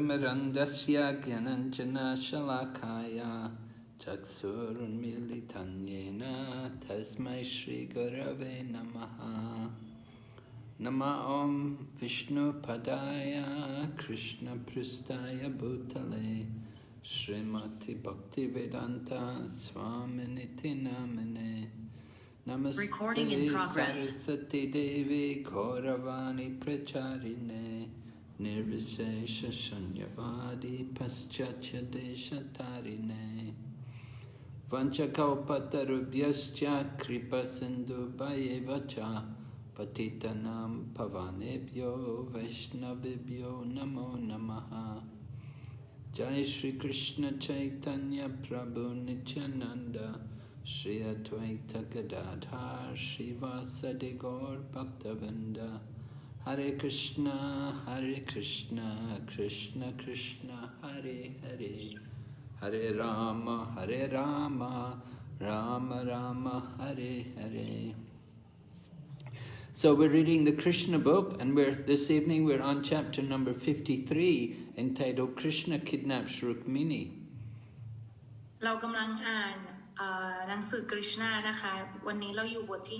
Mirandasya Gyananjana Shalakaya Chaksurunmilitanyena Tasmai Shri Gurave Namaha Nama Om Vishnu Padaya Krishna Pristaya Bhutale Srimati Bhaktivedanta Swaminiti Namane Namaste Saraswati Devi Gauravani Pracharine Nirvisesha Shunyavadi Paschatya Deshatarine Vanchakalpatarubhyascha Kripa Sindhu Bhayevacha Patitanam Pavanebhyo Vaishnavibhyo Namo Namaha Jai Shri Krishna Chaitanya Prabhu Nityananda Shri Advaita Gadadhar Shri Vasadi Gaur Bhaktavinda Hare Krishna, Krishna Krishna, Hare Hare, Hare Rama, Rama Rama, Hare Hare. So we're reading the Krishna book, and this evening we're on chapter number 53, entitled Krishna Kidnaps Rukmini. เรากำลังอ่านหนังสือคริชนานะคะวันนี้เราอยู่บทที่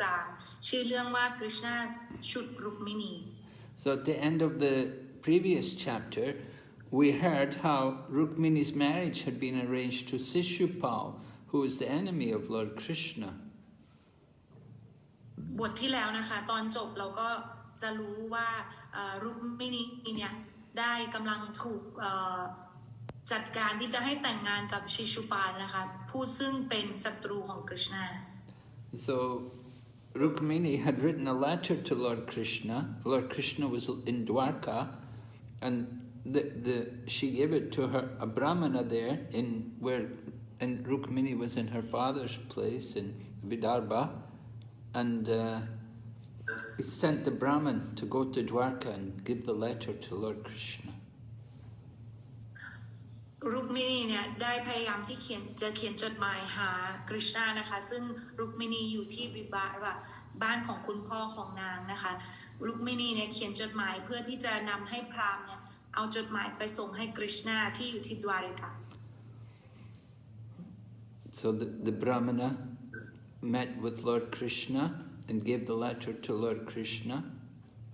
53ชื่อเรื่องว่าคริชนาฉุดรุกมินี So at the end of the previous chapter we heard how Rukmini's marriage had been arranged to Shishupal, who is the enemy of Lord Krishna. บทที่แล้วนะคะตอนจบเราก็จะรู้ว่ารุกมินีเนี่ยได้กำลังถูกจัดการที่จะให้แต่งงานกับชิชุปาลนะคะผู้ซึ่งเป็นศัตรูของกฤษณา So Rukmini had written a letter to Lord Krishna. Lord Krishna was in Dwarka, and she gave it to a brahmana there and Rukmini was in her father's place in Vidarbha, and it sent the brahman to go to Dwarka and give the letter to Lord Krishna. รุกมินีเนี่ยได้พยายามที่จะเขียนจดหมายหากฤษณานะคะซึ่งรุกมินีอยู่ที่วิบาว่าบ้านของคุณพ่อของนางนะคะรุกมินีเนี่ยเขียนจดหมายเพื่อที่จะนำให้พราหมณ์เนี่ยเอาจดหมายไปส่งให้กฤษณาที่อยู่ที่ดวาริกา So the brahmana met with Lord Krishna and gave the letter to Lord Krishna,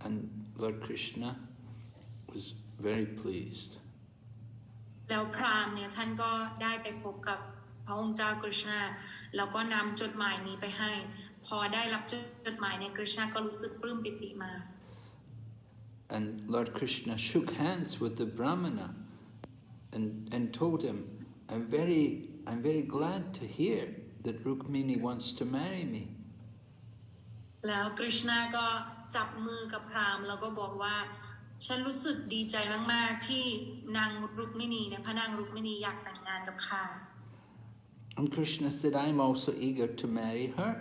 and Lord Krishna was very pleased. แล้วพราหมณ์เนี่ยท่านก็ได้ไปพบกับพระองค์เจ้ากฤษณาแล้วก็นำจดหมายนี้ไปให้พอได้รับจดหมายเนี่ยกฤษณาก็รู้สึกปลื้มปิติมาก And Lord Krishna shook hands with the brahmana and told him, I'm very glad to hear that Rukmini wants to marry me. แล้วกฤษณาก็จับมือกับพราหมณ์แล้วก็บอกว่าฉันรู้สึกดีใจมากๆที่นางรุกมินีเนี่ยพระนางรุกมินีอยากแต่งงานกับข้า And Krishna said, I'm also eager to marry her.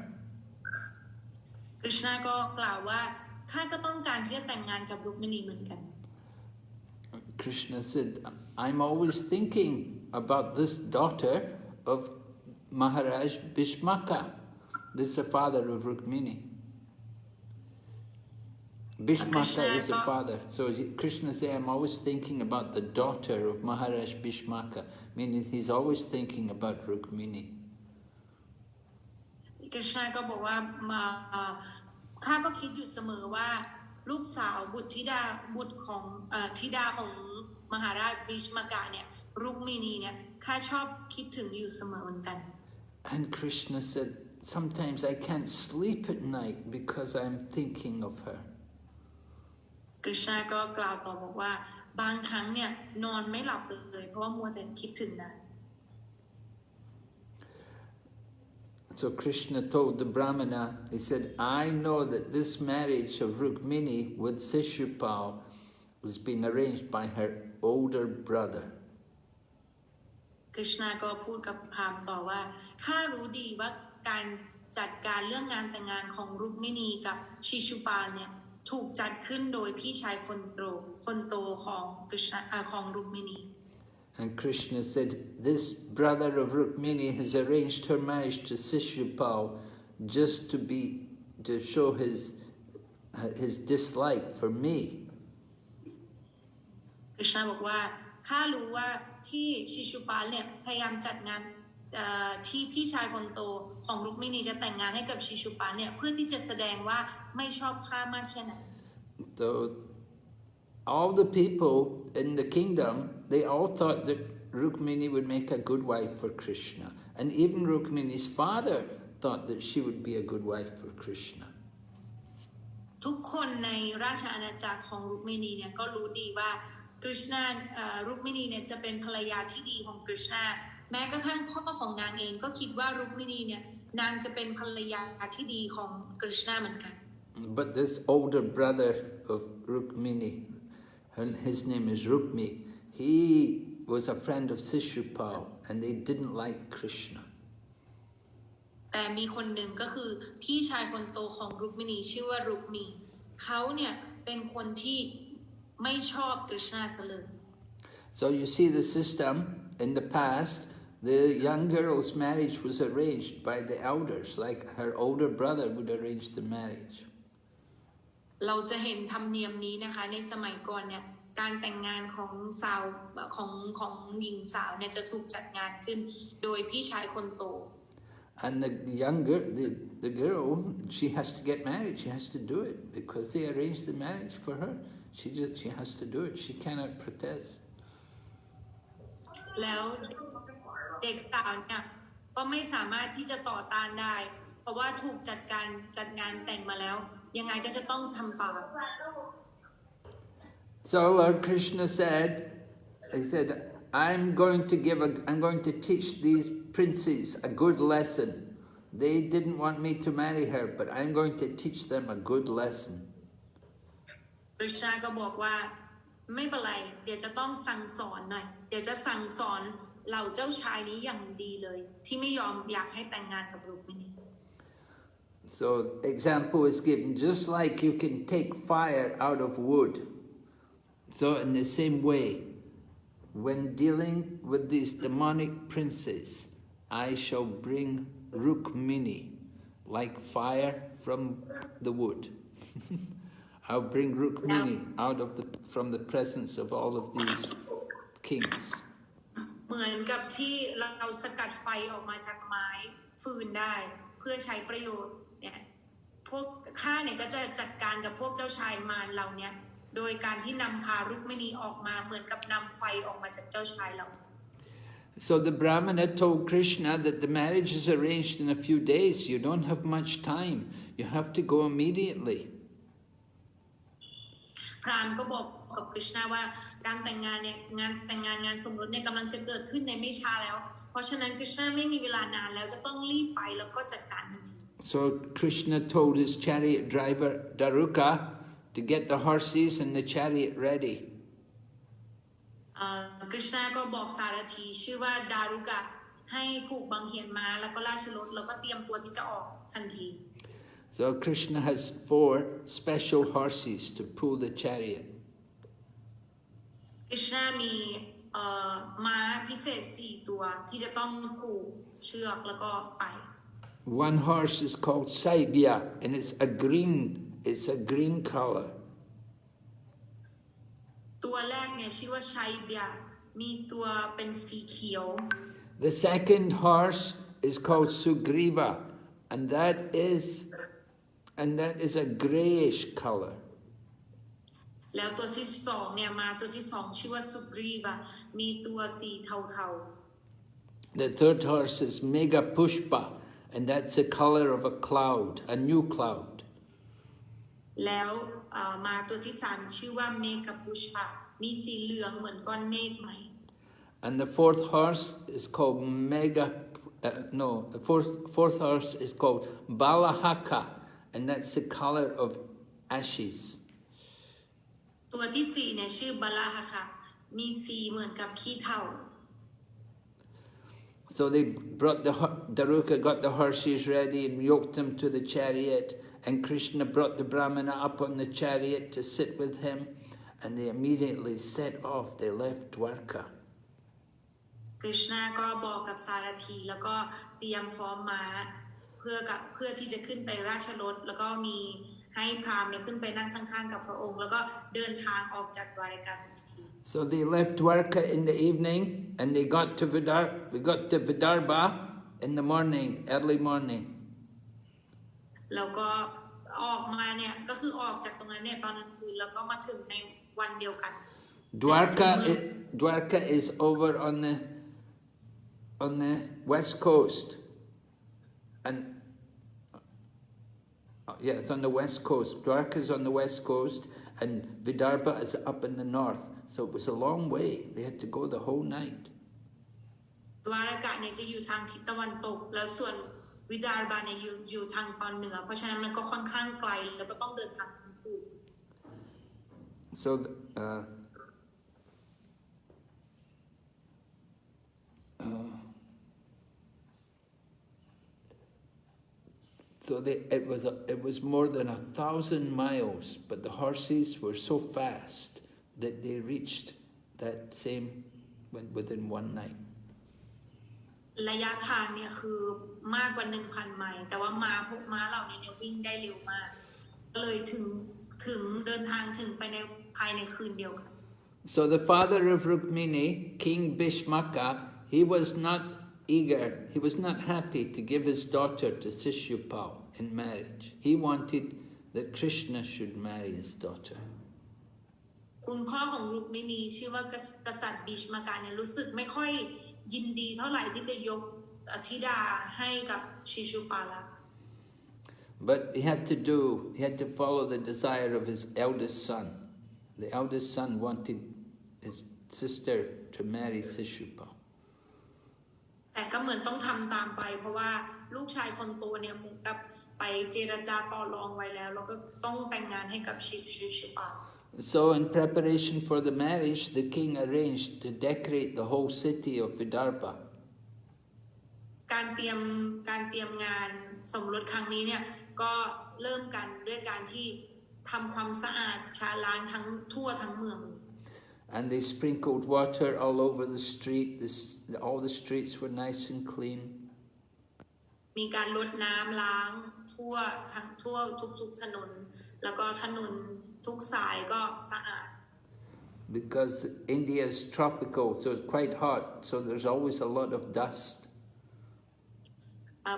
กฤษณาก็กล่าวว่าข้าก็ต้องการที่จะแต่งงานกับรุกมินีเหมือนกัน Krishna said, I'm always thinking about this daughter of Maharaj Bhishmaka. This is the father of Rukmini. Bhishmaka is the father. So Krishna said, I'm always thinking about the daughter of Maharaj Bhishmaka. Meaning he's always thinking about Rukmini. Krishna ก็บอกว่าข้าก็คิดอยู่เสมอว่าลูกสาวบุตรธิดาของมหาราชบิชมากะเนี่ยรุกมินีเนี่ยข้าชอบคิดถึงอยู่เสมอเหมือนกัน And Krishna said, sometimes I can't sleep at night because I'm thinking of her. กฤษณาก็กล่าวต่อบอกว่าบางครั้งเนี่ยนอนไม่หลับเลยเพราะว่ามัวแต่คิดถึงนาง So Krishna told the brahmana, he said, I know that this marriage of Rukmini with Shishupal has been arranged by her older brother. กฤษณาก็พูดกับพราหมณ์ต่อว่าข้ารู้ดีว่าการจัดการเรื่องงานแต่งงานของรุกมินีกับชิชุปาลเนี่ยถูกจัดขึ้นโดยพี่ชายคนโตของรุกมินี And Krishna said, this brother of Rukmini has arranged her marriage to Shishupal just to show his dislike for me. ก ฤษณาบอกว่าข้ารู้ว่าที่ชิชุปาลเนี่ยพยายามจัดงานที่พี่ชายคนโตของรุกมินีจะแต่งงานให้กับชิชุปาลเนี่ยเพื่อที่จะแสดงว่าไม่ชอบข้ามากแค่ไหน So all the people in the kingdom, they all thought that Rukmini would make a good wife for Krishna, and even Rukmini's father thought that she would be a good wife for Krishna. ทุกคนในราชอาณาจักรของรุกมินีเนี่ยก็รู้ดีว่าคริชนารุกมินีเนี่ยจะเป็นภรรยาที่ดีของคริชนาแม้กระทั่งพ่อของนางเองก็คิดว่ารุกมินีเนี่ยนางจะเป็นภรรยาที่ดีของคริชนาเหมือนกัน But this older brother of Rukmini, and his name is Rukmi, he was a friend of Shishupal, and they didn't like Krishna. แต่มีคนหนึ่งก็คือพี่ชายคนโตของรุกมินีชื่อว่ารุกมีเขาเนี่ยเป็นคนที่ไม่ชอบคริชนาเลย So you see the system in the past, the young girl's marriage was arranged by the elders, like her older brother would arrange the marriage. เราจะเห็นธรรมเนียมนี้นะคะในสมัยก่อนเนี่ยการแต่งงานของสาวของหญิงสาวเนี่ยจะถูกจัดงานขึ้นโดยพี่ชายคนโต And the girl, she has to get married. She has to do it because they arranged the marriage for her. She has to do it. She cannot protest. แล้วเด็กสาวเนี่ยก็ไม่สามารถที่จะต่อต้านได้เพราะว่าถูกจัดงานแต่งมาแล้วยังไงก็จะต้องทำตาม So Lord Krishna said, he said, I'm going to teach these princes a good lesson. They didn't want me to marry her, but I'm going to teach them a good lesson. คริชนาก็บอกว่าไม่เป็นไรเดี๋ยวจะต้องสั่งสอนหน่อยเดี๋ยวจะสั่งสอนเหล่าเจ้าชายนี้อย่างดีเลยที่ไม่ยอมอยากให้แต่งงานกับรุกมินี So example is given, just like you can take fire out of wood. So in the same way, when dealing with these demonic princes, I shall bring Rukmini like fire from the wood. I'll bring Rukmini from the presence of all of these kings. เหมือนกับที่เราสกัดไฟออกมาจากไม้ฟืนได้เพื่อใช้ประโยชน์เนี่ยพวกข้าเนี่ยก็จะจัดการกับพวกเจ้าชายมารเหล่านี้โดยการที่นำพารุกมินีออกมาเหมือนกับนำไฟออกมาจากเจ้าชายเหล่า So the Brahmana told Krishna that the marriage is arranged in a few days. You don't have much time. You have to go immediately. พราหมณ์ก็บอกกับคริชนาว่าการแต่งงานเนี่ยงานสมรสเนี่ยกำลังจะเกิดขึ้นในไม่ช้าแล้วเพราะฉะนั้นคริชนาไม่มีเวลานานแล้วจะต้องรีบไปแล้วก็จัดการทันที So Krishna told his chariot driver Daruka to get the horses and the chariot ready. คริชนาก็บอกสารถีชื่อว่าดารุกะให้ผูกบังเหียนม้าแล้วก็ราชรถแล้วก็เตรียมตัวที่จะออกทันที So Krishna has 4 special horses to pull the chariot. คริชนามีม้าพิเศษ4ตัวที่จะต้องผูกเชือกแล้วก็ไป One horse is called Saibya, and it's a green color. ตัวแรกเนี่ยชื่อว่าชัยเบียมีตัวเป็นสีเขียว The second horse is called Sugriva, and that is a grayish color. แล้วตัวที่สองเนี่ยมาตัวที่สองชื่อว่าสุกรีวะมีตัวสีเทา The third horse is Mega Pushpa, and that's the color of a cloud, a new cloud. ๆแล้วมาตัวที่สามชื่อว่าเมกะปุชปะมีสีเหลืองเหมือนก้อนเมฆใหม่ And the fourth horse is called fourth horse is called Balahaka, and that's the color of ashes. ตัวที่สี่เนี่ยชื่อบาลาฮะค่ะมีสีเหมือนกับขี้เถ้า So they brought Daruka got the horses ready and yoked them to the chariot, and Krishna brought the Brahmana up on the chariot to sit with him, and they immediately set off. They left Dwarka. คริชนาก็บอกกับสารถีแล้วก็เตรียมพร้อมม้าเพื่อที่จะขึ้นไปราชรถแล้วก็มีให้พราหมณ์เนี่ยขึ้นไปนั่งข้างๆกับพระองค์แล้วก็เดินทางออกจากดวาริกาทันที So they left Dwarka in the evening, and we got to Vidarbha in the morning, early morning. แล้วก็ออกมาเนี่ยก็คือออกจากตรงนั้นเนี่ยตอนกลางคืนแล้วก็มาถึงในวันเดียวกัน Dwarka is over on the west coast, and yeah, it's on the west coast. Dwarka is on the west coast, and Vidarbha is up in the north. So it was a long way. They had to go the whole night. ดวารากะเนี่ยจะอยู่ทางทิศตะวันตกแล้วส่วนวิดาร์บาเนี่ยอยู่ทางตอนเหนือเพราะฉะนั้นมันก็ค่อนข้างไกลแล้วก็ต้องเดินทางทั้งคืน So it was more than 1,000 miles, but the horses were so fast that they reached that same within one night. ระยะทางเนี่ยคือมากกว่า 1,000 ไมล์แต่ว่าพวกม้าเหล่านี้เนี่ยวิ่งได้เร็วมากก็เลยถึงเดินทางถึงไปในภายในคืนเดียวกัน So the father of Rukmini, King Bhishmaka, he was not eager, he was not happy to give his daughter to Shishupal in marriage. He wanted that Krishna should marry his daughter. คุณพ่อของรุกมินีชื่อว่ากษัตริย์บิชมากาเนี่ยรู้สึกไม่ค่อยยินดีเท่าไหร่ที่จะยกธิดาให้กับชิชุปาละ But he had to follow the desire of his eldest son. The eldest son wanted his sister to marry Shishupal. แต่ก็เหมือนต้องทำตามไปเพราะว่าลูกชายคนโตเนี่ยเหมือนกับไปเจรจาต่อรองไว้แล้วก็ต้องแต่งงานให้กับชิชุปา So in preparation for the marriage, the king arranged to decorate the whole city of Vidarbha. การเตรียมงานสมรสครั้งนี้เนี่ยก็เริ่มกันด้วยการที่ทำความสะอาดชาล้างทั่วทั้งเมือง And they sprinkled water all over the street. All the streets were nice and clean. มีการรดน้ำล้างทั่วทุกถนนแล้วก็ถนนทุกสายก็สะอาด Because India is tropical, so it's quite hot, so there's always a lot of dust.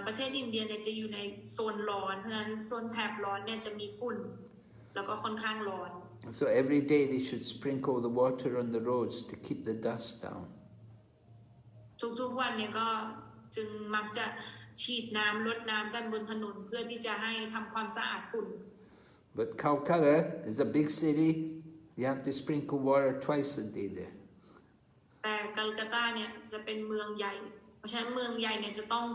ประเทศอินเดียเนี่ยจะอยู่ในโซนร้อนเพราะฉะนั้นโซนแถบร้อนเนี่ยจะมีฝุ่นแล้วก็ค่อนข้างร้อน So every day they should sprinkle the water on the roads to keep the dust down. ทุกวันเนี่ยก็จึงมักจะฉีดน้ำรดน้ำกันบนถนนเพื่อที่จะให้ทำความสะอาดฝุ่น But Calcutta is a big city. You have to sprinkle water twice a day there. แต่กัลกัตตาเนี่ยจะเป็นเมืองใหญ่เพราะฉะนั้นเมืองใหญ่เนี่ยจะต้อง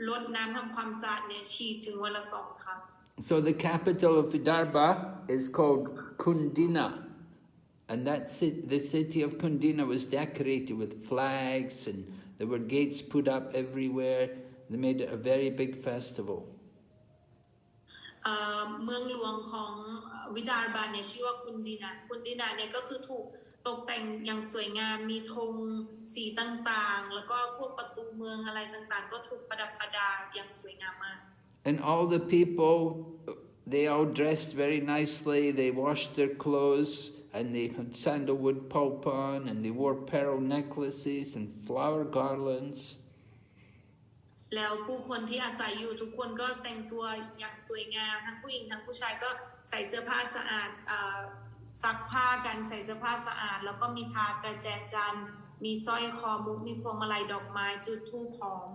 รดน้ำทำความสะอาดเนี่ยฉีดถึงวันละ2 ครั้ง So the capital of Vidarbha is called Kundina. And the city of Kundina was decorated with flags, and there were gates put up everywhere. They made it a very big festival. เมืองหลวงของวิดาร์บาเนี่ยชื่อว่าคุนดินาเนี่ยก็คือถูกตกแต่งอย่างสวยงามมีธงสีต่างๆแล้วก็พวกประตูเมืองอะไรต่างๆก็ถูกประดับประดาอย่างสวยงามมาก And all the people, they all dressed very nicely. They washed their clothes, and they had sandalwood pulp on, and they wore pearl necklaces and flower garlands. แล้วผู้คนที่อาศัยอยู่ทุกคนก็แต่งตัวอย่างสวยงามทั้งผู้หญิงทั้งผู้ชายก็ใส่เสื้อผ้าสะอาดซักผ้ากันใส่เสื้อผ้าสะอาดแล้วก็มีถาดกระแจจันทร์มีสร้อยคอมุกมีพวงมาลัยดอกไม้จุดธูปหอม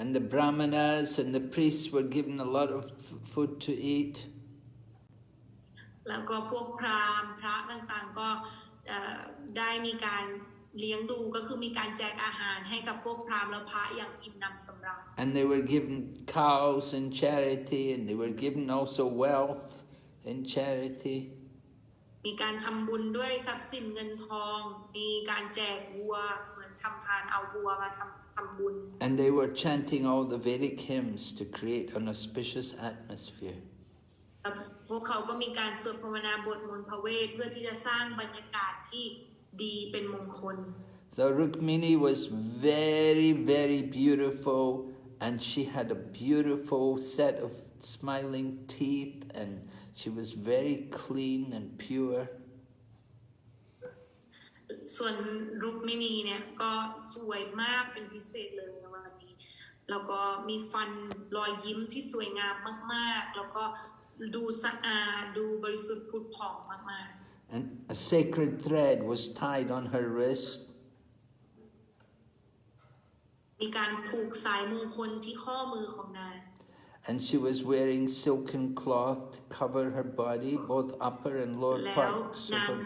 And the brahmanas and the priests were given a lot of food to eat. แล้วก็พวกพราหมณ์พระต่างๆก็ได้มีการเลี้ยงดูก็คือมีการแจกอาหารให้กับพวกพราหมณ์และพระอย่างอิ่มหนำสำราญ And they were given cows in charity, and they were given also wealth in charity. มีการทำบุญด้วยทรัพย์สินเงินทองมีการแจกวัวเหมือนทำทานเอาวัวมาทำบุญ And they were chanting all the Vedic hymns to create an auspicious atmosphere. พวกเขาก็มีการสวดภาวนาบทมนต์พระเวทเพื่อที่จะสร้างบรรยากาศที่ดีเป็นมงคล So Rukmini was very, very beautiful, and she had a beautiful set of smiling teeth, and she was very clean and pure. ส่วนรุกมินีเนี่ยก็สวยมากเป็นพิเศษเลยในวันนี้แล้วก็มีฟันรอยยิ้มที่สวยงามมากๆแล้วก็ดูสะอาดดูบริสุทธิ์ผุดผ่องมากๆ And a sacred thread was tied on her wrist. มีการผูกสายมงคลที่ข้อมือของนาง And she was wearing silken cloth to cover her body, both upper and lower แล้ว parts of นาง her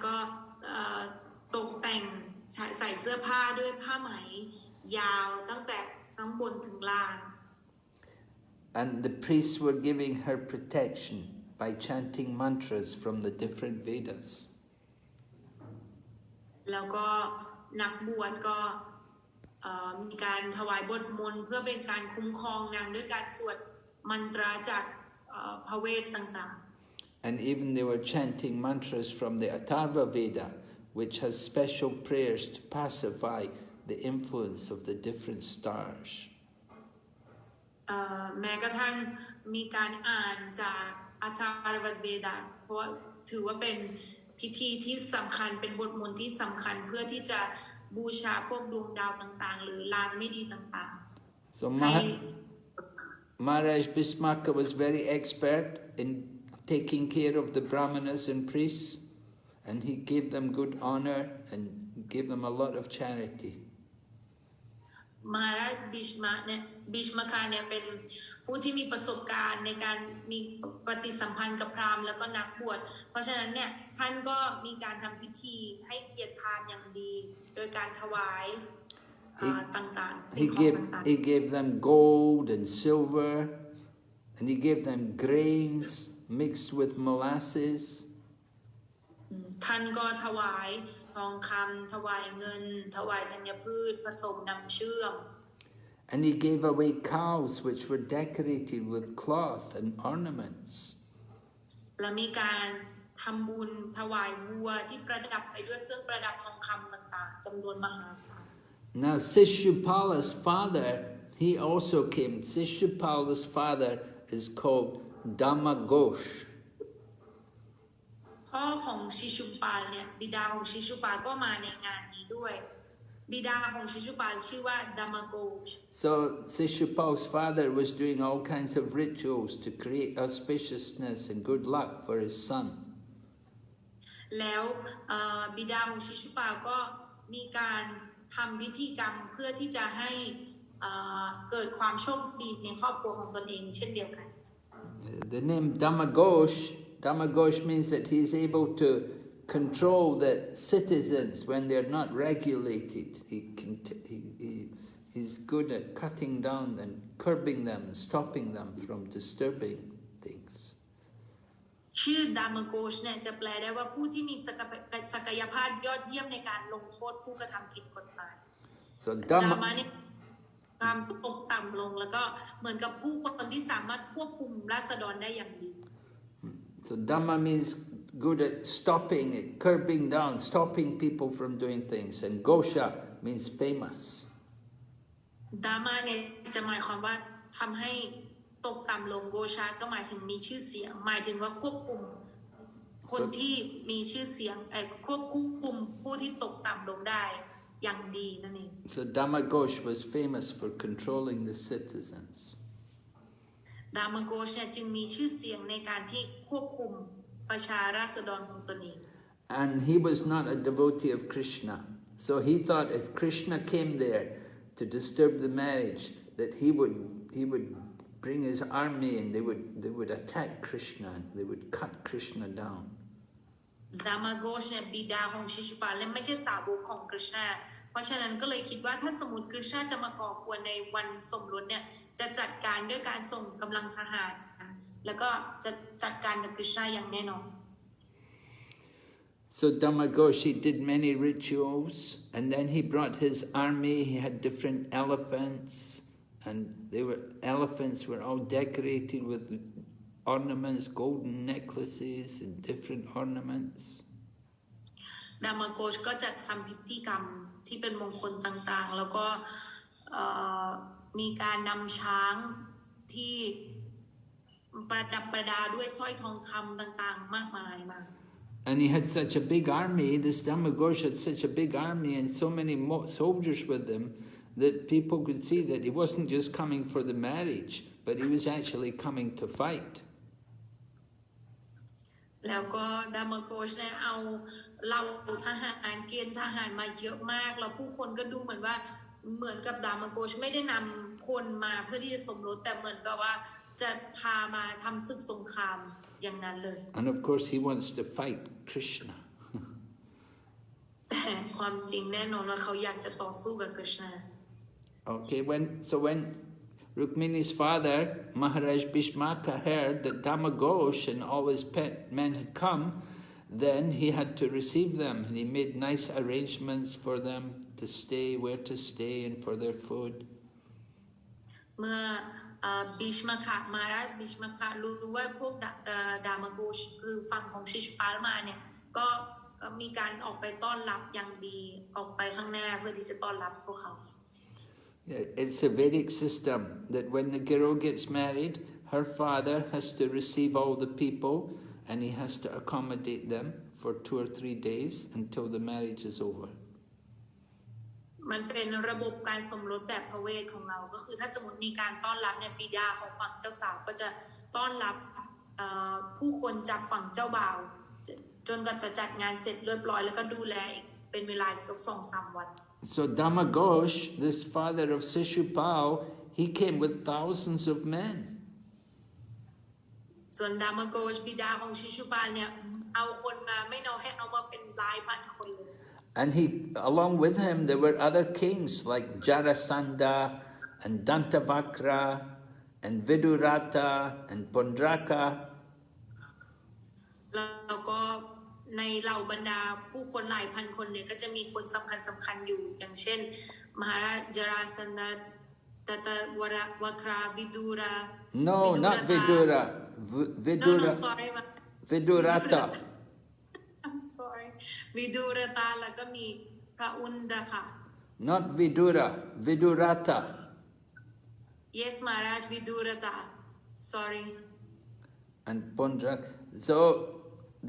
ก็ตกแต่งใส่เสื้อผ้าด้วยผ้าไหมยาวตั้งแต่ข้างบนถึงล่าง And the priests were giving her protection by chanting mantras from the different Vedas. แล้วก็นักบวชก็มีการถวายบทมนต์เพื่อเป็นการคุ้มครองนางด้วยการสวดมันตราจากพระเวทต่างๆ And even they were chanting mantras from the Atharva Veda, which has special prayers to pacify the influence of the different stars. แม้กระทั่งมีการอ่านจากอาจารย์เวดาเพราะว่าถือว่าเป็นพิธีที่สำคัญเป็นบทมนต์ที่สำคัญเพื่อที่จะบูชาพวกดวงดาวต่างๆหรือลางไม่ดีต่างๆ So Maharaj Bhismaka was very expert in taking care of the brahmanas and priests, and he gave them good honor and gave them a lot of charity. มหาราชบิชมาคาเนี่ยเป็นผู้ที่มีประสบการณ์ในการมีปฏิสัมพันธ์กับพราหมณ์แล้วก็นักบวชเพราะฉะนั้นเนี่ยท่านก็มีการทำพิธีให้เกียรติพราหมณ์อย่างดีโดยการถวายต่างๆ He gave them gold and silver, and he gave them grains mixed with molasses. ท่านก็ถวายทองคำถวายเงินถวายธัญพืชผสมน้ำเชื่อม And he gave away cows which were decorated with cloth and ornaments. และมีการทำบุญถวายวัวที่ประดับไปด้วยเครื่องประดับทองคำต่างๆจำนวนมหาศาล Now Sishupala's father, he also came. Sishupala's father is called Damagosh. พ่อของชิชุปาลเนี่ยบิดาของชิชุปาลก็มาในงานนี้ด้วยบิดาของชิชุปาลชื่อว่าดามาโกช So Sishupal's father was doing all kinds of rituals to create auspiciousness and good luck for his son. แล้วบิดาของชิชุปาลก็มีการทำพิธีกรรมเพื่อที่จะให้เกิดความโชคดีในครอบครัวของตนเองเช่นเดียวกัน The name Damagosh means that he's able to control the citizens when they're not regulated. He's good at cutting down and curbing them, stopping them from disturbing things. ชื่อดามาโกชเนี่ยจะแปลได้ว่าผู้ที่มีศักยภาพยอดเยี่ยมในการลงโทษผู้กระทำผิดกฎหมาย So ดามาเนี่ยความตกต่ำลงแล้วก็เหมือนกับผู้คนที่สามารถควบคุมราษฎรได้อย่างดี So Dhamma means good at stopping, at curbing down, stopping people from doing things. And Gosha means famous. ดามาเนี่ยจะหมายความว่าทำให้ตกต่ำลงโกชาก็หมายถึงมีชื่อเสียงหมายถึงว่าควบคุมคนที่มีชื่อเสียงควบคุมผู้ที่ตกต่ำลงได้อย่างดีนั่นเอง So Damagosh was famous for controlling the citizens. ดามาโกชเนี่ยจึงมีชื่อเสียงในการที่ควบคุมประชาราษฎรของตนเอง And he was not a devotee of Krishna. So he thought if Krishna came there to disturb the marriage, that he would bring his army and they would attack Krishna and they would cut Krishna down. ดามาโกชเนี่ยบิดาของชิชุปาและไม่ใช่สาวกของกฤษณาเพราะฉะนั้นก็เลยคิดว่าถ้าสมมติกฤษณาจะมาก่อกวนในวันสมรสเนี่ยจะจัดการด้วยการส่งกำลังทหารแล้วก็จะจัดการกับกฤษณาอย่างแน่นอน So Damagoshi did many rituals, and then he brought his army. He had different elephants, and elephants were all decorated with ornaments, golden necklaces, and different ornaments. ดามาโกชก็จัดทำพิธีกรรมที่เป็นมงคลต่างๆแล้วก็มีการนำช้างที่ ประดับประดาด้วยสร้อยทองคำต่างๆมากมายมา And he had such a big army, this Dharmaghosh had such a big army and so many soldiers with him that people could see that he wasn't just coming for the marriage, but he was actually coming to fight. แล้วก็ดามโกชเนี่ยเอาเหล่าทหารเกณฑ์ทหารมาเยอะมากแล้วผู้คนก็ดูเหมือนว่าเหมือนกับดามโกชไม่ได้นำคนมาเพื่อที่จะสมรสแต่เหมือนกับว่าจะพามาทำศึกสงครามอย่างนั้นเลย And of course he wants to fight Krishna. แต่ความจริงแน่นอนว่าเขาอยากจะต่อสู้กับกฤษณา Okay, when Rukmini's father, Maharaj Bhishmaka, heard that Dhamaghosh and all his pet men had come, then he had to receive them, and he made nice arrangements for them to stay, where to stay, and for their food. เมื่อบิชมาคะมาราชบิชมาคะรู้ว่าพวกดามโกชคือฝั่งของชิชุปาลมาเนี่ยก็มีการออกไปต้อนรับอย่างดีออกไปข้างหน้าเพื่อที่จะต้อนรับพวกเขา It's a Vedic system that when the girl gets married, her father has to receive all the people and he has to accommodate them for 2 or 3 days until the marriage is over. มันเป็นระบบการสมรสแบบพระเวทของเราก็คือถ้าสมมติมีการต้อนรับเนี่ยบิดาของฝั่งเจ้าสาวก็จะต้อนรับผู้คนจากฝั่งเจ้าบ่าวจนกว่าจะจัดงานเสร็จเรียบร้อยแล้วก็ดูแลอีกเป็นเวลาอีก2-3 วัน So Dhamaghosh, this father of Shishupal, he came with thousands of men. ส่วนดามโกชบิดาของชิชุปาลเนี่ยเอาคนมาไม่น้อยให้เอามาเป็นหลายพันคนเลย And along with him, there were other kings like Jarasandha and Dantavakra and Vidurata and Pundraka. แล้วก็ในเหล่าบรรดาผู้คนหลายพันคนเนี่ยก็จะมีคนสำคัญอยู่อย่างเช่นมหาราชจราสันดาตตวคราวิดูรา No, not Vidura. Vidura. No, sorry. Vidurata. I'm sorry. วิดูรตาแล้วก็มีพระอุนดรค่ะ Not Vidura. Vidurata. Yes, Maharaj, Vidurata. Sorry. And Pundraka. So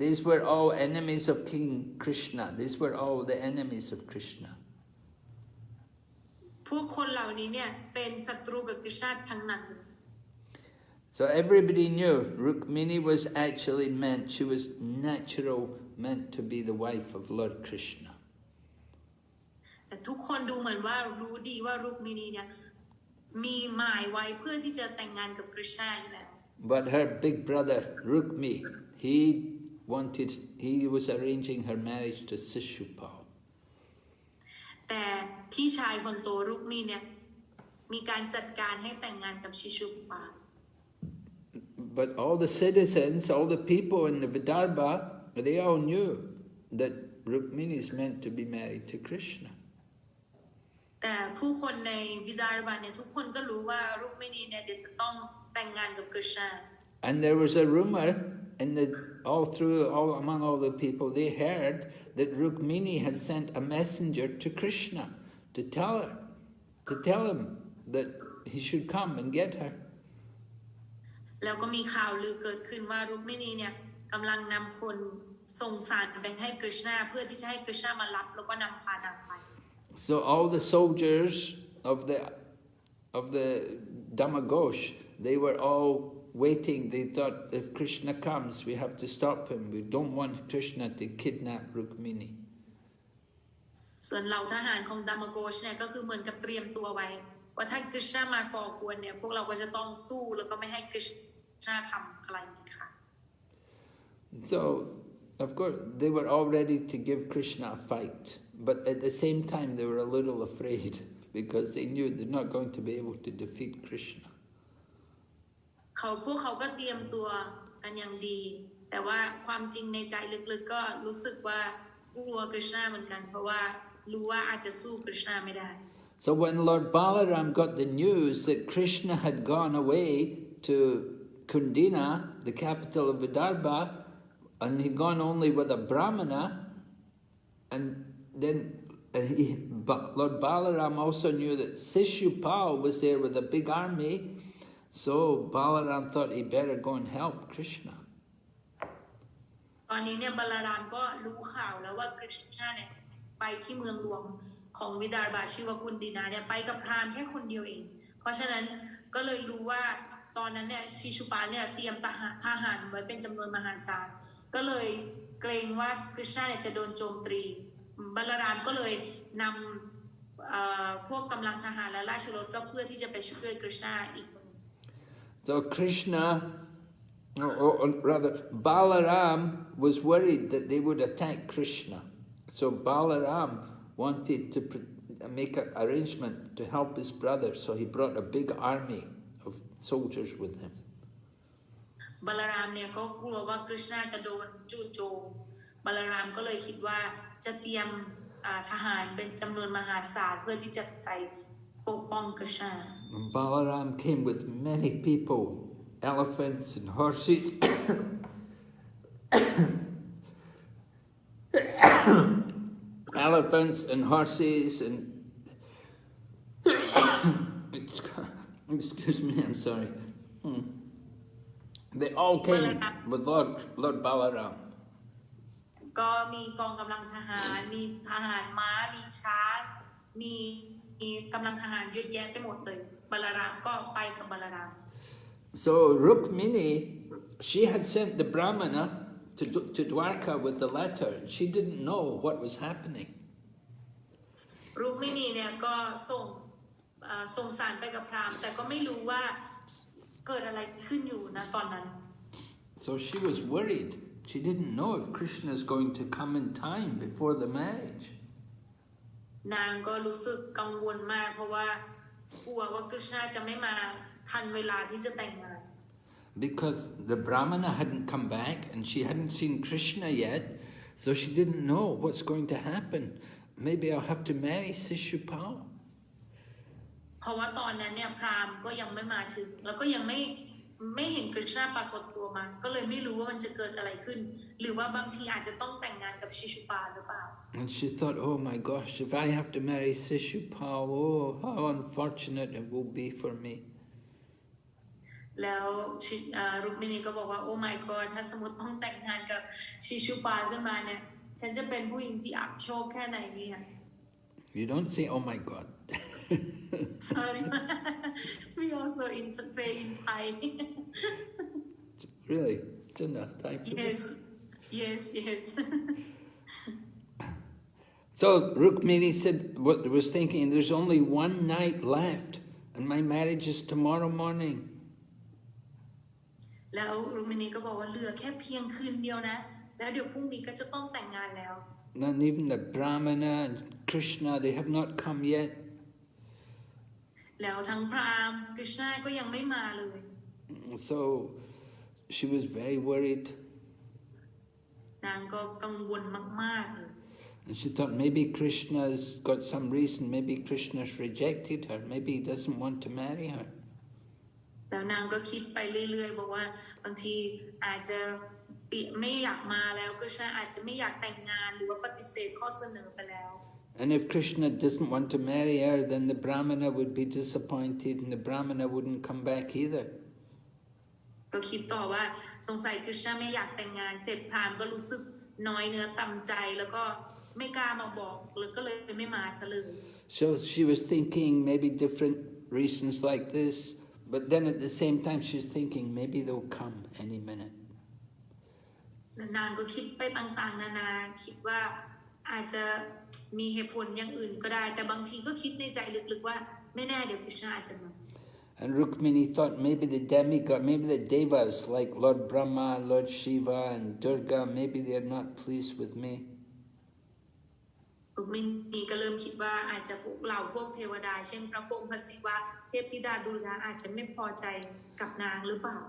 these were all enemies of King Krishna. These were all the enemies of Krishna. พวกคนเหล่านี้เนี่ยเป็นศัตรูกับกฤษณะทั้งนั้น So everybody knew Rukmini was actually she was meant to be the wife of Lord Krishna. แต่ทุกคนดูเหมือนว่ารู้ดีว่ารุกมินีเนี่ยมีหมายไว้เพื่อที่จะแต่งงานกับกฤษณะอยู่แล้ว But her big brother Rukmi, he was arranging her marriage to Shishupal. แต่พี่ชายคนโตรุกมีเนี่ยมีการจัดการให้แต่งงานกับชิชุปา But all the citizens, all the people in the Vidarbha, they all knew that Rukmini is meant to be married to Krishna. แต่ผู้คนในวิดาร์บาเนี่ยทุกคนก็รู้ว่ารุกมินีเนี่ยเดี๋ยวจะต้องแต่งงานกับกฤษณะ And there was a rumor among all the people, they heard that Rukmini had sent a messenger to Krishna to tell him that he should come and get her. แล้วก็มีข่าวลือเกิดขึ้นว่ารุกมินีเนี่ยกำลังนำคนส่งสารไปให้กฤษณะเพื่อที่จะให้กฤษณะมารับแล้วก็นำพานางไป So all the soldiers of the Dhamaghosh, they were all waiting. They thought, if Krishna comes, we have to stop him. We don't want Krishna to kidnap Rukmini. ส่วนเหล่าทหารของดามโกชเนี่ยก็คือเหมือนกับเตรียมตัวไว้ว่าถ้ากฤษณะมาก่อกวนเนี่ยพวกเราก็จะต้องสู้แล้วก็ไม่ให้กฤษณะทำอะไรนี้ค่ะ So, of course, they were all ready to give Krishna a fight. But at the same time, they were a little afraid because they knew they're not going to be able to defeat Krishna. พวกเขาก็เตรียมตัวกันอย่างดีแต่ว่าความจริงในใจลึกๆก็รู้สึกว่ากลัวกฤษณะเหมือนกันเพราะว่ารู้ว่าอาจจะสู้กฤษณะไม่ได้ So when Lord Balaram got the news that Krishna had gone away to Kundina, the capital of Vidarbha, and he'd gone only with a brahmana, and then Lord Balaram also knew that Shishupal was there with a big army. So Balaram thought he better go and help Krishna. ตอนนี้เนี่ยบัลลารามก็รู้ข่าวแล้วว่ากฤษณะเนี่ยไปที่เมืองหลวงของวิดาบาชื่อว่ากุนดินาเนี่ยไปกับพราหมณ์แค่คนเดียวเองเพราะฉะนั้นก็เลยรู้ว่าตอนนั้นเนี่ยชีชุปาเนี่ยเตรียมทหารไว้เป็นจำนวนมหาศาลก็เลยเกรงว่ากฤษณะเนี่ยจะโดนโจมตีบัลลารามก็เลยนำพวกกำลังทหารและราชรถก็เพื่อที่จะไปช่วยกฤษณะอีก So Krishna, or rather Balaram was worried that they would attack Krishna. So Balaram wanted to make an arrangement to help his brother. So he brought a big army of soldiers with him. บัลลารามเนี่ยก็กลัวว่ากฤษณะจะโดนจู่โจมบัลลารามก็เลยคิดว่าจะเตรียมทหารเป็นจำนวนมหาศาลเพื่อที่จะไปปกป้องกฤษณะ Balaram came with many people, elephants and horses. Elephants and horses and excuse me, I'm sorry. They all came with Lord Balaram. ก็มีกองกำลังทหารมีทหารม้ามีช้างมีกำลังทหารเยอะแยะไปหมดเลยบัลลารามก็ไปกับบัลลาราม So Rukmini, she had sent the Brahmana to Dwarka with the letter. She didn't know what was happening. รุกมินีเนี่ยก็ส่งสารไปกับพราหมณ์แต่ก็ไม่รู้ว่าเกิดอะไรขึ้นอยู่นะตอนนั้น So she was worried. She didn't know if Krishna is going to come in time before the marriage. นางก็รู้สึกกังวลมากเพราะว่ากลัวว่ากฤษณะจะไม่มาทันเวลาที่จะแต่งงาน Because the Brahmana hadn't come back and she hadn't seen Krishna yet, so she didn't know what's going to happen. Maybe I'll have to marry Sishupal. เพราะว่าตอนนั้นเนี่ยพราหมณ์ก็ยังไม่มาถึงแล้วก็ยังไม่เห็นกฤษณะปรากฏตัวมาก็เลยไม่รู้ว่ามันจะเกิดอะไรขึ้นหรือว่าบางทีอาจจะต้องแต่งงานกับชิชุปาหรือเปล่า And she thought, oh my gosh, if I have to marry Sishupal, oh, how unfortunate it will be for me. แล้วรุกมินีก็บอกว่าโอ้ my god ถ้าสมมติต้องแต่งงานกับชิชุปาขึ้นมาเนี่ยฉันจะเป็นผู้หญิงที่อับโชคแค่ไหนเนี่ย You don't say, oh my god. Sorry we also say in Thai Really? Thai yes So Rukmini said, was thinking, there's only one night left and my marriage is tomorrow morning. แล้วรุกมินีก็บอกว่าเหลือแค่เพียงคืนเดียวนะแล้วเดี๋ยวพรุ่งนี้ก็จะต้องแต่งงานแล้ว Not even the Brahmana and Krishna, they have not come yet. แล้วทั้งพราหมณ์กฤษณะก็ยังไม่มาเลย So she was very worried. นางก็กังวลมากๆเลย And she thought maybe Krishna's got some reason, maybe Krishna's rejected her, maybe he doesn't want to marry her. แล้วนางก็คิดไปเรื่อยๆบอกว่าบางทีอาจจะไม่อยากมาแล้วกฤษณะอาจจะไม่อยากแต่งงานหรือว่าปฏิเสธข้อเสนอไปแล้ว And if Krishna doesn't want to marry her, then the Brahmana would be disappointed and the Brahmana wouldn't come back either. ก็คิดต่อว่าสงสัยกฤษณะไม่อยากแต่งงานเสร็จพราหมณ์ก็รู้สึกน้อยเนื้อต่ำใจแล้วก็ไม่กล้ามาบอกเลยก็เลยไม่มาซะเลย So she was thinking maybe different reasons like this, but then at the same time she's thinking maybe they'll come any minute. นางก็คิดไปต่างๆนานาคิดว่าอาจจะมีเหตุผลอย่างอื่นก็ได้แต่บางทีก็คิดในใจลึกๆว่าไม่แน่เดี๋ยวกฤษณะอาจจะมา And Rukmini thought maybe the demigod, maybe the devas like Lord Brahma, Lord Shiva and Durga, maybe they're not pleased with me. รุกมินีก็เริ่มคิดว่าอาจจะพวกเทวดาเช่นพระพรหมพระศิวะเทพธิดาดุลาอาจจะไม่พอใจกับนางหรือเปล่า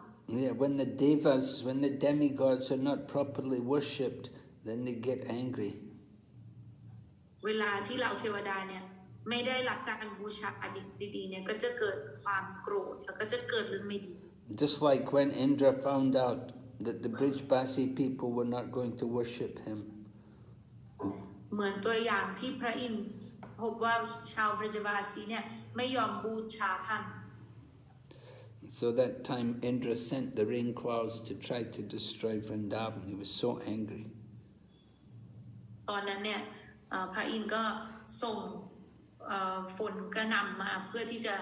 Yeah, when the devas, when the demigods are not properly worshipped, then they get angry. เวลาที่เราเทวดาเนี่ยไม่ได้รับการบูชาดีๆเนี่ยก็จะเกิดความโกรธแล้วก็จะเกิดเรื่องไม่ดี Just like when Indra found out that the Brijbasi people were not going to worship him. เหมือนตัวอย่างที่พระอินทร์พบว่าชาวบรจบาสีเนี่ยไม่ยอมบูชาท่าน So that time Indra sent the rain clouds to try to destroy Vrindavan. He was so angry. ตอนนั้นเนี่ยพระอินทร์ก็ส่งฝนกระหน่ำมาเพื่อที่จะ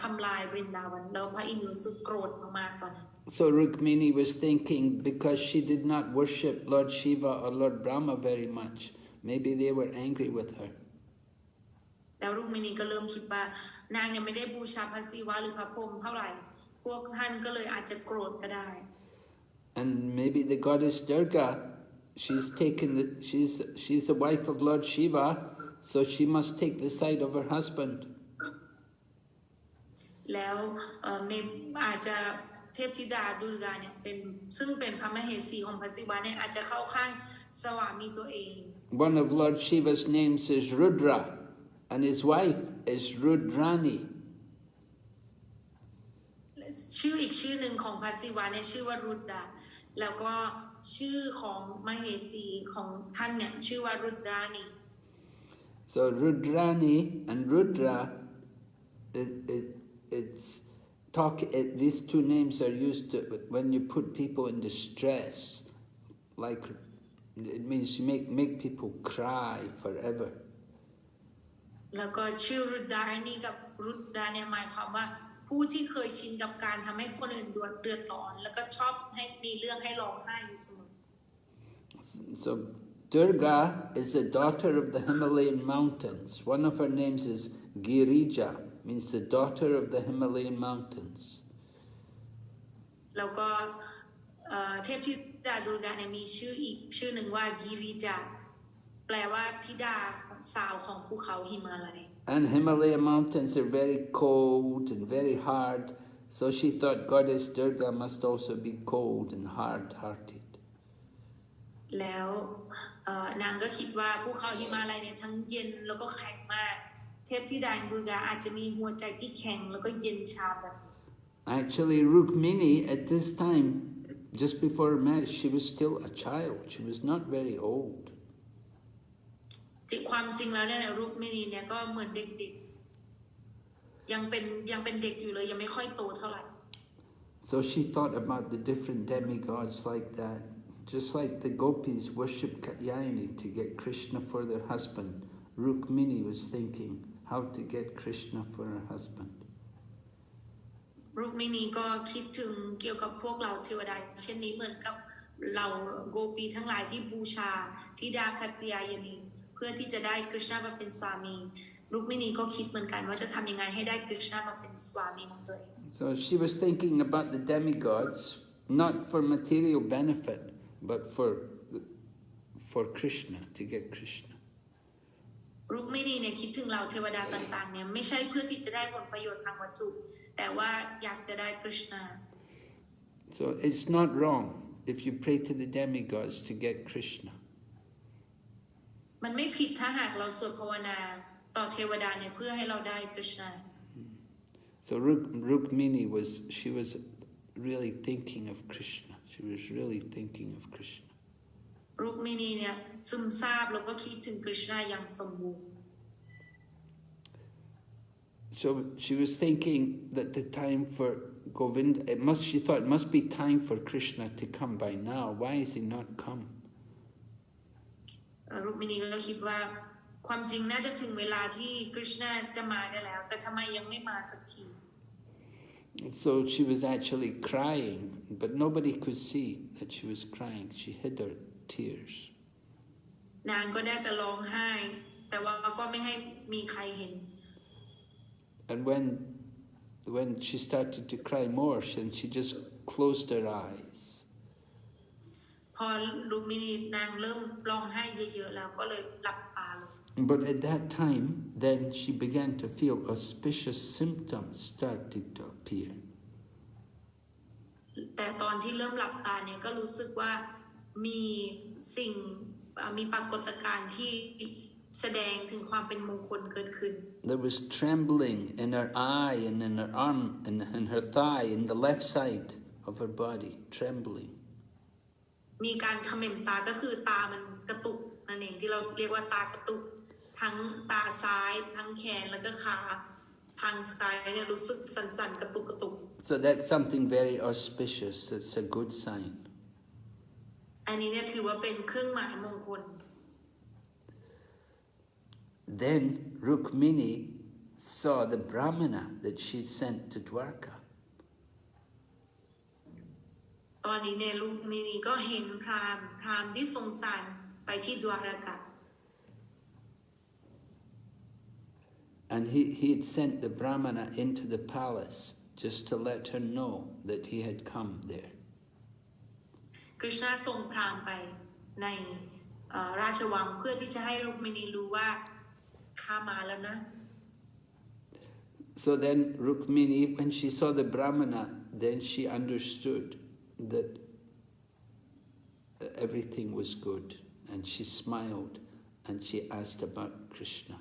ทำลายบรินดาวันแล้วพระอินทร์รู้สึกโกรธมากๆตอนนั้น So Rukmini was thinking, because she did not worship Lord Shiva or Lord Brahma very much, maybe they were angry with her. แล้วรุกมินีก็เริ่มคิดว่านางเนี่ยไม่ได้บูชาพระศิวะหรือพระพรหมเท่าไหร่พวกท่านก็เลยอาจจะโกรธก็ได้ And maybe the goddess Durga, she's the wife of Lord Shiva, so she must take the side of her husband. แล้วอาจจะเทพธิดาดุลกาเนี่ยซึ่งเป็นพระมเหสีของพระศิวะเนี่ยอาจจะเข้าข้างสวามีตัวเอง One of Lord Shiva's names is Rudra, and his wife is Rudrani. ชื่ออีกชื่อหนึ่งของพระศิวะเนี่ยชื่อว่ารุดดาแล้วก็ชื่อของมเหสีของท่านเนี่ยชื่อว่ารุดรานี So Rudrani and Rudra, these two names are used when you put people in distress, like it means you make people cry forever. แล้วก็ชื่อรุดานีกับรุดดาเนี่ยหมายความว่าผู้ที่เคยชินกับการทำให้คนอื่นเดือดร้อนแล้วก็ชอบให้มีเรื่องให้ร้องไห้อยู่เสมอ So Durga is the daughter of the Himalayan mountains. One of her names is Girija, means the daughter of the Himalayan mountains. แล้วก็เทพธิดาดุลกาเนี่ยมีชื่ออีกชื่อหนึ่งว่ากิริจาแปลว่าธิดาสาวของภูเขาหิมาลัย And Himalaya mountains are very cold and very hard, so she thought Goddess Durga must also be cold and hard-hearted. แล้วนางก็คิดว่าภูเขาหิมาลัยเนี่ยทั้งเย็นแล้วก็แข็งมากเทพธิดาดุลกาอาจจะมีหัวใจที่แข็งแล้วก็เย็นชาแบบ Actually, Rukmini at this time, just before her marriage, she was still a child. She was not very old. ความจริงแล้วเนี่ยรุกมินีเนี่ยก็เหมือนเด็กๆยังเป็นเด็กอยู่เลยยังไม่ค่อยโตเท่าไหร่ So she thought about the different demigods like that. Just like the gopis worship Katyayani to get Krishna for their husband, Rukmini was thinking how to get Krishna for her husband. รุกมินีก็คิดถึงเกี่ยวกับพวกเราเทวดาเช่นนี้เหมือนกับเราโกปีทั้งหลายที่บูชาธิดาคัตติยายนีเพื่อที่จะได้กฤษณะมาเป็นสามีรุกมินีก็คิดเหมือนกันว่าจะทำยังไงให้ได้กฤษณะมาเป็นสามีของตัวเอง So she was thinking about the demigods not for material benefit but for Krishna, to get Krishna. รุกมินีเนี่ยคิดถึงเราเทวดาต่างๆเนี่ยไม่ใช่เพื่อที่จะได้ผลประโยชน์ทางวัตถุแต่ว่าอยากจะได้กฤษณะ So it's not wrong if you pray to the demigods to get Krishna. มันไม่ผิดถ้าหากเราสวดภาวนาต่อเทวดาเนี่ยเพื่อให้เราได้กฤษณะ So Rukmini was really thinking of Krishna. She was really thinking of Krishna. รุกมินีเนี่ยซึมซาบแล้วก็คิดถึงกฤษณะอย่างสมบูรณ์ So she was thinking that the time for Govinda, she thought it must be time for Krishna to come by now. Why is he not come? รุกมินีก็คิดว่าความจริงน่าจะถึงเวลาที่กฤษณะจะมาได้แล้วแต่ทำไมยังไม่มาสักที So she was actually crying, but nobody could see that she was crying. She hid her tears. นางก็ได้แต่ร้องไห้แต่ว่าก็ไม่ให้มีใครเห็น And when she started to cry more, she just closed her eyes. พอรุกมินีนางเริ่มร้องไห้เยอะๆแล้วก็เลยหลับตาลง But at that time, then she began to feel auspicious symptoms started to appear. แต่ตอนที่เริ่มหลับตาเนี่ยก็รู้สึกว่ามีปรากฏการณ์ที่แสดงถึงความเป็นมงคลเกิดขึ้น There was trembling in her eye and in her arm and in her thigh, in the left side of her body, trembling. มีการเขม่มตาก็คือตามันกระตุกนั่นเองที่เราเรียกว่าตากระตุกทั้งตาซ้ายทั้งแขนแล้วก็ขา ทางสกายเนี่ยรู้สึกสั่นๆกระตุกกระตุก So that's something very auspicious. It's a good sign. อันนี้เนี่ยถือว่าเป็นเครื่องหมายมงคล Then Rukmini saw the Brahmana that she sent to Dwarka. ตอนนี้เนี่ยลูกมินีก็เห็นพราหมณ์ที่ทรงสารไปที่ดวารากะ And he had sent the Brahmana into the palace just to let her know that he had come there. กฤษณะส่งพราหมณ์ไปในราชวังเพื่อที่จะให้ลูกมินีรู้ว่าข้ามาแล้วนะ So then Rukmini, when she saw the Brahmana, then she understood that everything was good, and she smiled and she asked about Krishna.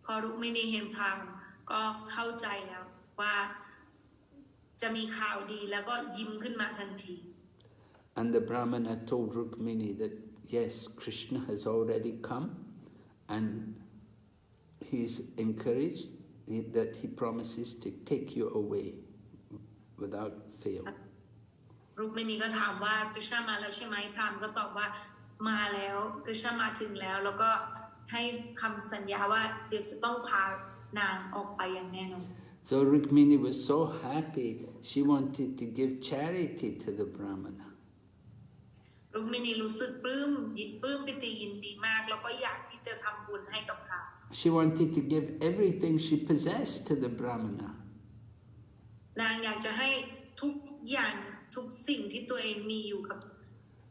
พอลูกมินีเห็นพราหมณ์ก็เข้าใจแล้วว่าจะมีข่าวดีแล้วก็ยิ้มขึ้นมาทันที And the Brahmana told Rukmini that yes, Krishna has already come, and he's encouraged that he promises to take you away without fail. ลูกมินีก็ถามว่ากฤษณะมาแล้วใช่ไหมพราหมณ์ก็ตอบว่ามาแล้วกฤษณะมาถึงแล้วแล้วก็ให้คำสัญญาว่าเดี๋ยวจะต้องพานางออกไปอย่างแน่นอน So Rukmini was so happy, she wanted to give charity to the Brahmana. ลูกมินีรู้สึกปลื้มปิติยินดีมากแล้วก็อยากที่จะทำบุญให้กับพราหมณ์ She wanted to give everything she possessed to the Brahmana. นางอยากจะให้ทุกอย่างทุกสิ่งที่ตัวเองมีอยู่กับ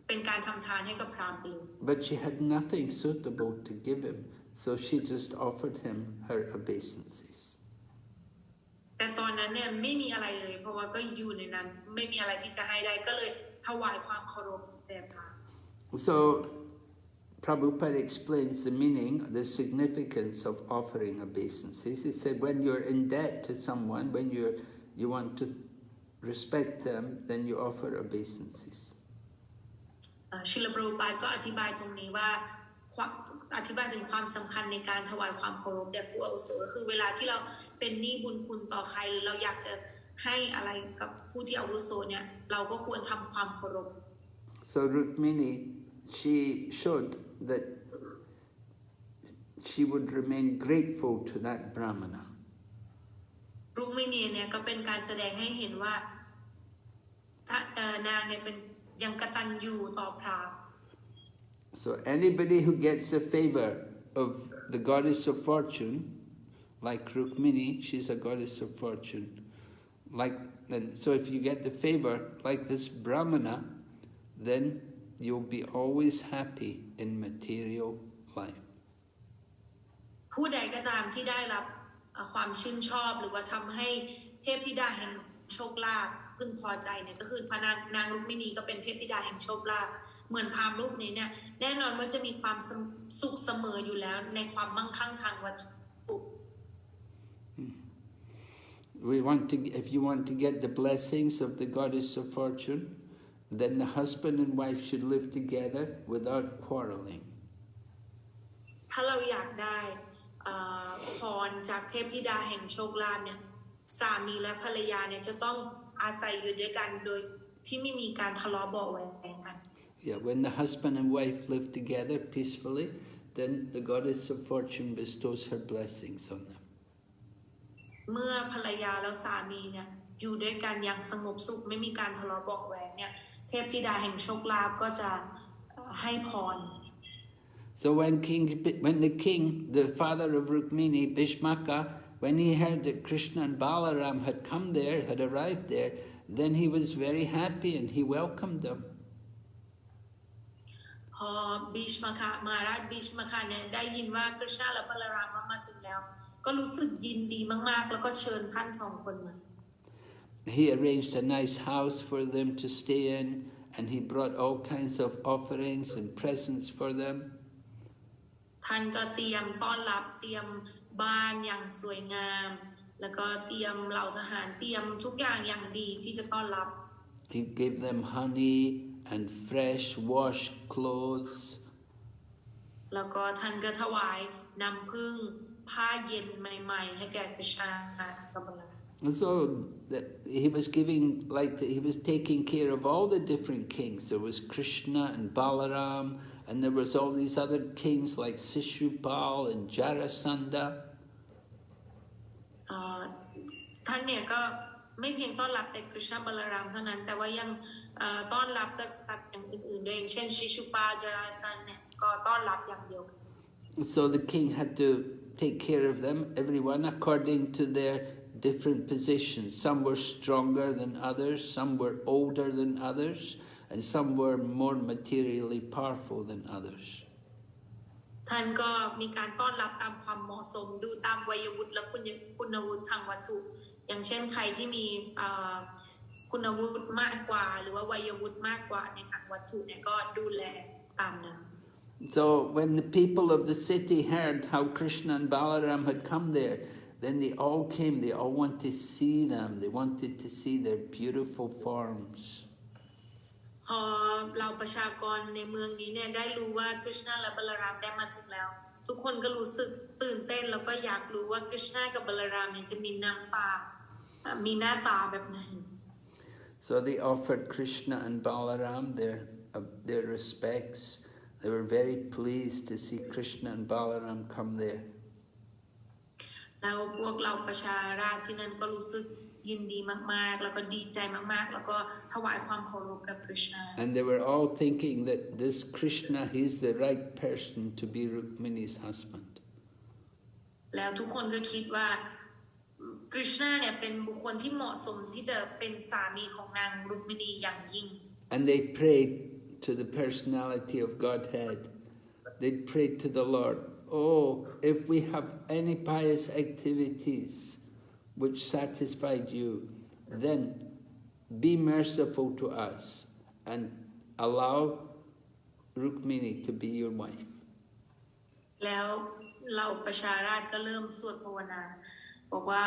เป็นการทำทานให้กับพราหมณ์ไปเลย But she had nothing suitable to give him, so she just offered him her obeisances. แต่ตอนนั้นเนี่ยไม่มีอะไรเลยเพราะว่าก็อยู่ในนั้นไม่มีอะไรที่จะให้ได้ก็เลยถวายความเคารพแด่พราหมณ์ So Prabhupada explains the meaning, the significance of offering obeisances. He said when you're in debt to someone, when you want to respect them, then you offer obeisances. ชิลปรูปาก็อธิบายตรงนี้ว่าอธิบายถึงความสำคัญในการถวายความเคารพแด่ผู้อาวุโสก็คือเวลาที่เราเป็นหนี้บุญคุณต่อใครหรือเราอยากจะให้อะไรกับผู้ที่อาวุโสเนี่ยเราก็ควรทำความเคารพ So Rukmini, she showed that she would remain grateful to that Brahmana. รุกมินีเนี่ยก็เป็นการแสดงให้เห็นว่านางเนี่ยเป็นยังกตัญญูต่อพราหมณ์ So anybody who gets a favor of the goddess of fortune, like Rukmini, she's a goddess of fortune. So if you get the favor like this Brahmana, then you'll be always happy in material life. ผู้ใดก็ตามที่ได้รับความชื่นชอบหรือว่าทำให้เทพธิดาแห่งโชคลาภพึงพอใจเนี่ยก็คือพระนางรุกมินีก็เป็นเทพธิดาแห่งโชคลาภเหมือนพราหมณ์รูปนี้เนี่ยแน่นอนว่าจะมีความสุขเสมออยู่แล้วในความมั่งคั่งทางวัตถุ If you want to get the blessings of the goddess of fortune, then the husband and wife should live together without quarreling. ถ้าเราอยากได้พรจากเทพธิดาแห่งโชคลาภเนี่ยสามีและภรรยาเนี่ยจะต้องอาศัยอยู่ด้วยกันโดยที่ไม่มีการทะเลาะเบาะแว้งกัน Yeah, when the husband and wife live together peacefully, then the goddess of fortune bestows her blessings on them. เมื่อภรรยาและสามีเนี่ยอยู่ด้วยกันอย่างสงบสุขไม่มีการทะเลาะเบาะแว้งเนี่ยเทพธิดาแห่งโชคลาภก็จะให้พร So when the king, the father of Rukmini, Bhishmaka, when he heard that Krishna and Balaram had come there, had arrived there, then he was very happy and he welcomed them. พอบิชมาคะมาราชบิชมาคะเนี่ยได้ยินว่ากฤษณะและบาลารามมาถึงแล้วก็รู้สึกยินดีมากๆแล้วก็เชิญท่านสองคนมา He arranged a nice house for them to stay in, and he brought all kinds of offerings and presents for them. ท่านก็เตรียมต้อนรับเตรียมบ้านอย่างสวยงามแล้วก็เตรียมเหล่าทหารเตรียมทุกอย่างอย่างดีที่จะต้อนรับ He gave them honey and fresh washed clothes. แล้วก็ท่านก็ถวายน้ำผึ้งผ ผ้าเย็นใหม่ๆให้แก่กฤษณากับบาลาราม And so he was giving, he was taking care of all the different kings. There was Krishna and Balaram, and there was all these other kings like Shishupal and Jarasandha. ท่านเนี่ยก็ไม่เพียงต้อนรับแต่กฤษณะบาลารามเท่านั้นแต่ว่ายังต้อนรับกษัตริย์อย่างอื่นๆด้วยอย่างเช่นชิชุปาจาราซันเนี่ยก็ต้อนรับอย่างเดียว So the king had to take care of them, everyone according to their different positions. Some were stronger than others, some were older than others, and some were more materially powerful than others. ท่านก็มีการต้อนรับตามความเหมาะสมดูตามวัยวุฒิและคุณวุฒิทางวัตถุอย่างเช่นใครที่มีคุณวุฒิมากกว่าหรือว่าวัยวุฒิมากกว่าในทางวัตถุเนี่ยก็ดูแลตามนั้น So when the people of the city heard how Krishna and Balaram had come there, then they all came, they all wanted to see them, they wanted to see their beautiful forms. พอเราประชากรในเมืองนี้เนี่ยได้รู้ว่ากฤษณะและบาลารามได้มาถึงแล้วทุกคนก็รู้สึกตื่นเต้นแล้วก็อยากรู้ว่ากฤษณะกับบาลารามเนี่ยจะมีหน้าตาแบบไหน So they offered Krishna and Balaram their respects. They were very pleased to see Krishna and Balaram come there. แล้วพวกเราประชาราษฎร์ที่นั่นก็รู้สึกยินดีมากๆแล้วก็ดีใจมากๆแล้วก็ถวายความเคารพกับกฤษณะ And they were all thinking that this Krishna, he's the right person to be Rukmini's husband. แล้วทุกคนก็คิดว่ากฤษณะเนี่ยเป็นบุคคลที่เหมาะสมที่จะเป็นสามีของนางรุกมินีอย่างยิ่ง And they prayed to the personality of Godhead. They prayed to the Lord, oh, if we have any pious activities which satisfied you, then be merciful to us and allow Rukmini to be your wife. แล้วเราประชาราษฎร์ก็เริ่มสวดภาวนาบอกว่า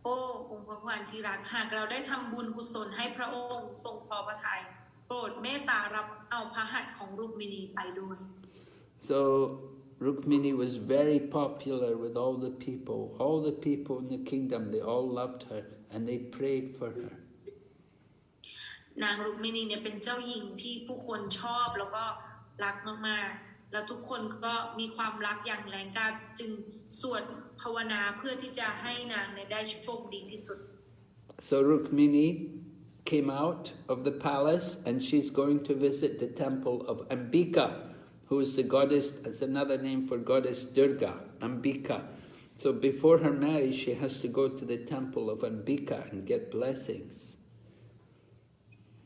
โอ้องค์พระผู้ที่รักหากเราได้ทำบุญกุศลให้พระองค์ทรงพอพระทัยโปรดเมตตารับเอาพระหัตถ์ของรุกมินีไปด้วย So Rukmini was very popular with all the people. All the people in the kingdom, they all loved her and they prayed for her. นางรุกมินีเนี่ยเป็นเจ้าหญิงที่ผู้คนชอบแล้วก็รักมากๆแล้วทุกคนก็มีความรักอย่างแรงกล้าจึงสวดภาวนาเพื่อที่จะให้นางได้โชคดีที่สุด So Rukmini came out of the palace and she's going to visit the temple of Ambika, who is the goddess, it's another name for goddess Durga, Ambika. So before her marriage, she has to go to the temple of Ambika and get blessings.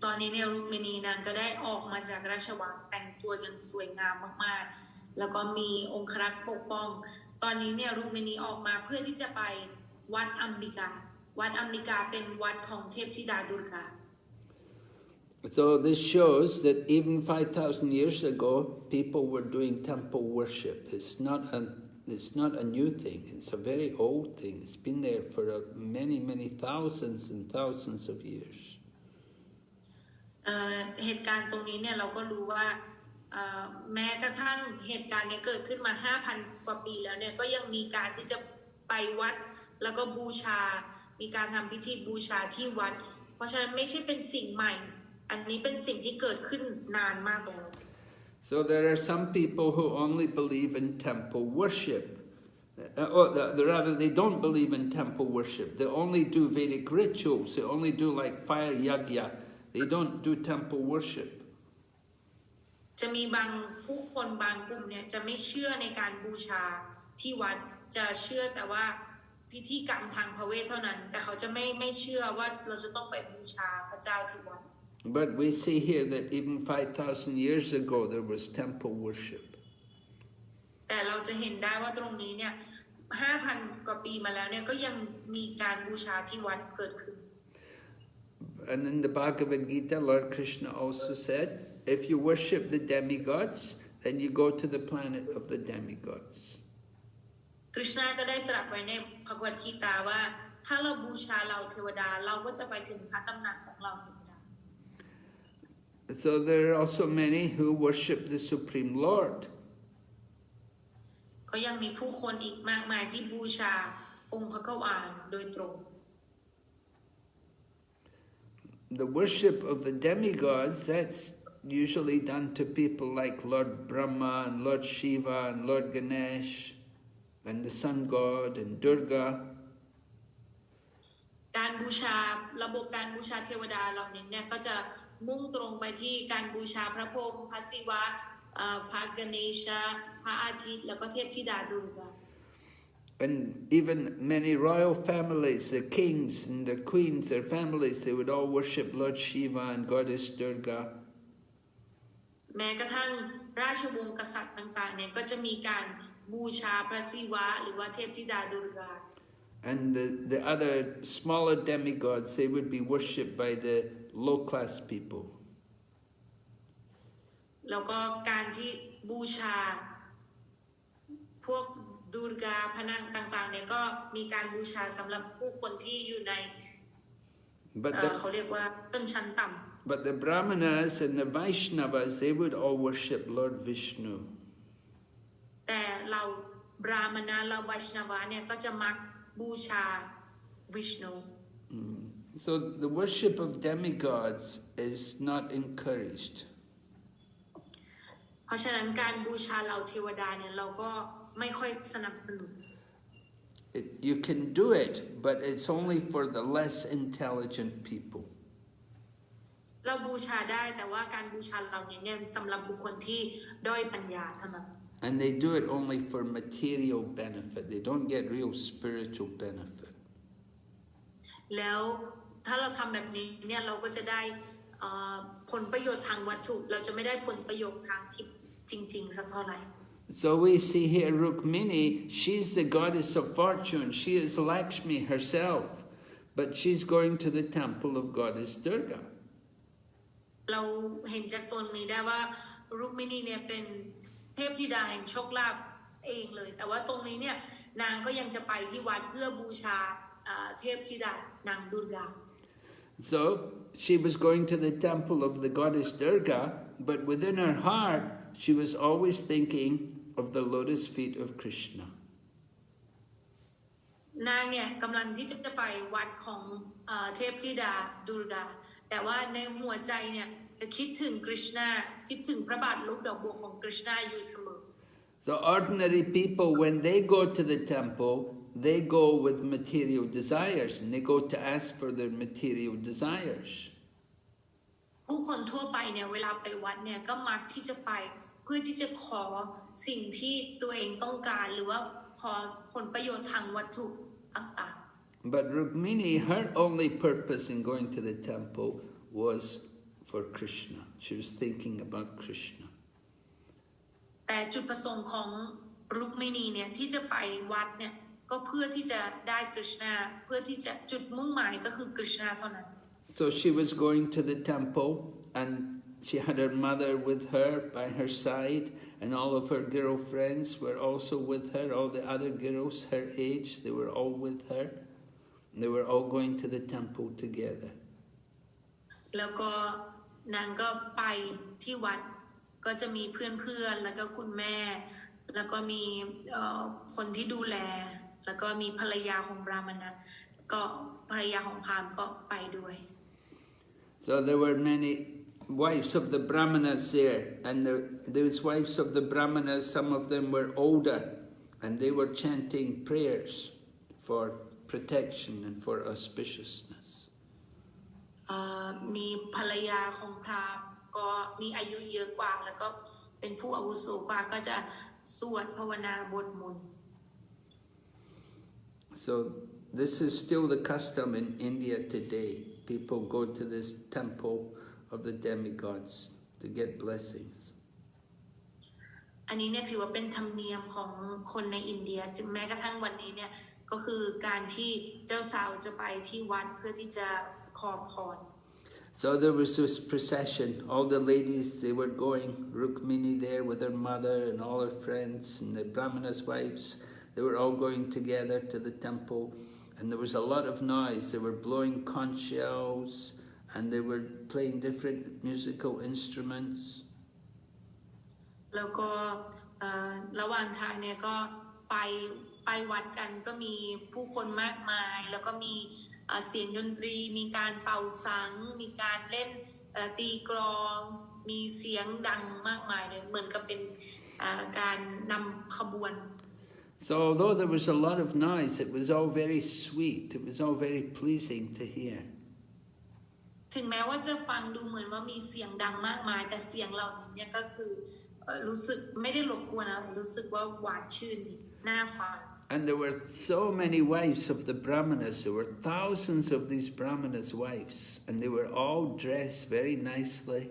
ตอนนี้เนี่ยรุกมินีนางก็ได้ออกมาจากราชวังแต่งตัวอย่างสวยงามมากๆแล้วก็มีองครักษ์ปกป้องตอนนี้เนี่ยรุกมินีออกมาเพื่อที่จะไปวัดอัมบิกาวัดอัมบิกาเป็นวัดของเทพธิดาดุร์กา So this shows that even 5,000 years ago, people were doing temple worship. It's not a new thing. It's a very old thing. It's been there for many thousands and thousands of years. เหตุการณ์ตรงนี้เนี่ยเราก็รู้ว่าแม้กระทั่งเหตุการณ์นี้เกิดขึ้นมา 5,000 กว่าปีแล้วเนี่ยก็ยังมีการที่จะไปวัดแล้วก็บูชามีการทำพิธีบูชาที่วัดเพราะฉะนั้นไม่ใช่เป็นสิ่งใหม่อันนี้เป็นสิ่งที่เกิดขึ้นนานมากแล้ว So there are some people who only believe in temple worship. Rather, they don't believe in temple worship. They only do Vedic rituals. They only do like fire yagya. They don't do temple worship. จะมีบางผู้คนบางกลุ่มเนี่ยจะไม่เชื่อในการบูชาที่วัดจะเชื่อแต่ว่าพิธีกรรมทางพระเวทเท่านั้นแต่เขาจะไม่เชื่อว่าเราจะต้องไปบูชาพระเจ้าที่วัด But we see here that even 5,000 years ago there was temple worship. แต่เราจะเห็นได้ว่าตรงนี้เนี่ย 5,000 กว่าปีมาแล้วเนี่ยก็ยังมีการบูชาที่วัดเกิดขึ้น And in the Bhagavad Gita, Lord Krishna also said, if you worship the demigods, then you go to the planet of the demigods. คริชนาก็ได้ตรัสไว้ในพระกวดกีตาว่าถ้าเราบูชาเราเทวดาเราก็จะไปถึงพระตำหนักของเราเทวดา So there are also many who worship the Supreme Lord. ก็ยังมีผู้คนอีกมากมายที่บูชาองค์พระกวานโดยตรง The worship of the demigods, that's usually done to people like Lord Brahma and Lord Shiva and Lord Ganesh and the sun god and Durga. การบูชาระบบการบูชาเทวดาเหล่านี้เนี่ยก็จะมุ่งตรงไปที่การบูชาพระพรหมพระศิวะพระกเนชพระอาทิตย์แล้วก็เทพธิดาดุลกา And even many royal families, the kings and the queens, their families, they would all worship Lord Shiva and Goddess Durga. แม้กระทั่งราชวงศ์กษัตริย์ต่างๆเนี่ยก็จะมีการบูชาพระศิวะหรือว่าเทพธิดาดุลกา And the other smaller demigods, they would be worshipped by the low-class people. แล้วก็การที่บูชาพวกดุลกาพนังต่างๆเนี่ยก็มีการบูชาสำหรับผู้คนที่อยู่ในเขาเรียกว่าต้นชั้นต่ำ But the Brahmanas and the Vaishnavas, they would all worship Lord Vishnu. แต่เราบราหมณะเราไวชนวะเนี่ยก็จะมักบูชาวิชนู So the worship of demigods is not encouraged. เพราะฉะนั้นการบูชาเหล่าเทวดาเนี่ยเราก็ไม่ค่อยสนับสนุน You can do it, but it's only for the less intelligent people. เราบูชาได้แต่ว่าการบูชาเหล่านี้เนี่ยสำหรับบุคคลที่ด้อยปัญญาเท่านั้น And they do it only for material benefit. They don't get real spiritual benefit. แล้วถ้าเราทำแบบนี้เนี่ยเราก็จะได้ผลประโยชน์ทางวัตถุเราจะไม่ได้ผลประโยชน์ทางทิพย์จริงๆสักเท่าไหร่ So we see here Rukmini, she's the goddess of fortune. She is Lakshmi herself, but she's going to the temple of goddess Durga. เราเห็นจากตนนี้ได้ว่ารุกมินีเนี่ยเป็นเทพธิดาแห่งโชคลาภเองเลยแต่ว่าตรงนี้เนี่ยนางก็ยังจะไปที่วัดเพื่อบูชาเทพธิดานางดุลกา So she was going to the temple of the goddess Durga, but within her heart she was always thinking of the lotus feet of Krishna. นางเนี่ยกำลังที่จะไปวัดของเทพธิดาดุลกาแต่ว่าในหัวใจเนี่ยคิดถึงกฤษณาคิดถึงพระบาทรูปดอกบัวของกฤษณาอยู่เสมอ So ordinary people, when they go to the temple, they go with material desires and they go to ask for their material desires. ผู้คนทั่วไปเนี่ยเวลาไปวัดเนี่ยก็มักที่จะไปเพื่อที่จะขอสิ่งที่ตัวเองต้องการหรือว่าขอผลประโยชน์ทางวัตถุต่างๆ But Rukmini, her only purpose in going to the temple was for Krishna. She was thinking about Krishna. แต่จุดประสงค์ของรุกมินีเนี่ยที่จะไปวัดเนี่ยก็เพื่อที่จะได้กฤษณาเพื่อที่จะจุดมุ่งหมายก็คือกฤษณาเท่านั้น So she was going to the temple and she had her mother with her by her side and all of her girlfriends were also with her. All the other girls her age, they were all with her. They were all going to the temple together. แล้วก็นางก็ไปที่วัดก็จะมีเพื่อนๆแล้วก็คุณแม่แล้วก็มีคนที่ดูแลแล้วก็มีภรรยาของบราหมณะก็ภรรยาของพราหมณ์ก็ไปด้วย So there were many wives of the Brahmanas there, and those wives of the Brahmanas, some of them were older, and they were chanting prayers for protection and for auspiciousness. มีภรรยาของพราหมณ์ก็มีอายุเยอะกว่าแล้วก็เป็นผู้อาวุโสกว่าก็จะสวดภาวนาบทมนต์ So this is still the custom in India today. People go to this temple of the demigods to get blessings. อันนี้เนี่ยถือว่าเป็นธรรมเนียมของคนในอินเดียถึงแม้กระทั่งวันนี้เนี่ยก็คือการที่เจ้าสาวจะไปที่วัดเพื่อที่จะขอพร So there was this procession. All the ladies, they were going. Rukmini there with her mother and all her friends and the Brahmanas' wives. They were all going together to the temple. And there was a lot of noise. They were blowing conch shells and they were playing different musical instruments. แล้วก็ระหว่างทางเนี่ยก็ไปวัดกันก็มีผู้คนมากมายแล้วก็มีเสียงดนตรีมีการเป่าสังมีการเล่นตีกลองมีเสียงดังมากมายเลยเหมือนกับเป็นการนำขบวน So although there was a lot of noise, it was all very sweet. It was all very pleasing to hear. ถึงแม้ว่าจะฟังดูเหมือนว่ามีเสียงดังมากมายแต่เสียงเหล่านี้เนี่ยก็คือรู้สึกไม่ได้รบกวนนะรู้สึกว่าหวานชื่นน่าฟัง And there were so many wives of the brahmanas. There were thousands of these brahmanas' wives, and they were all dressed very nicely.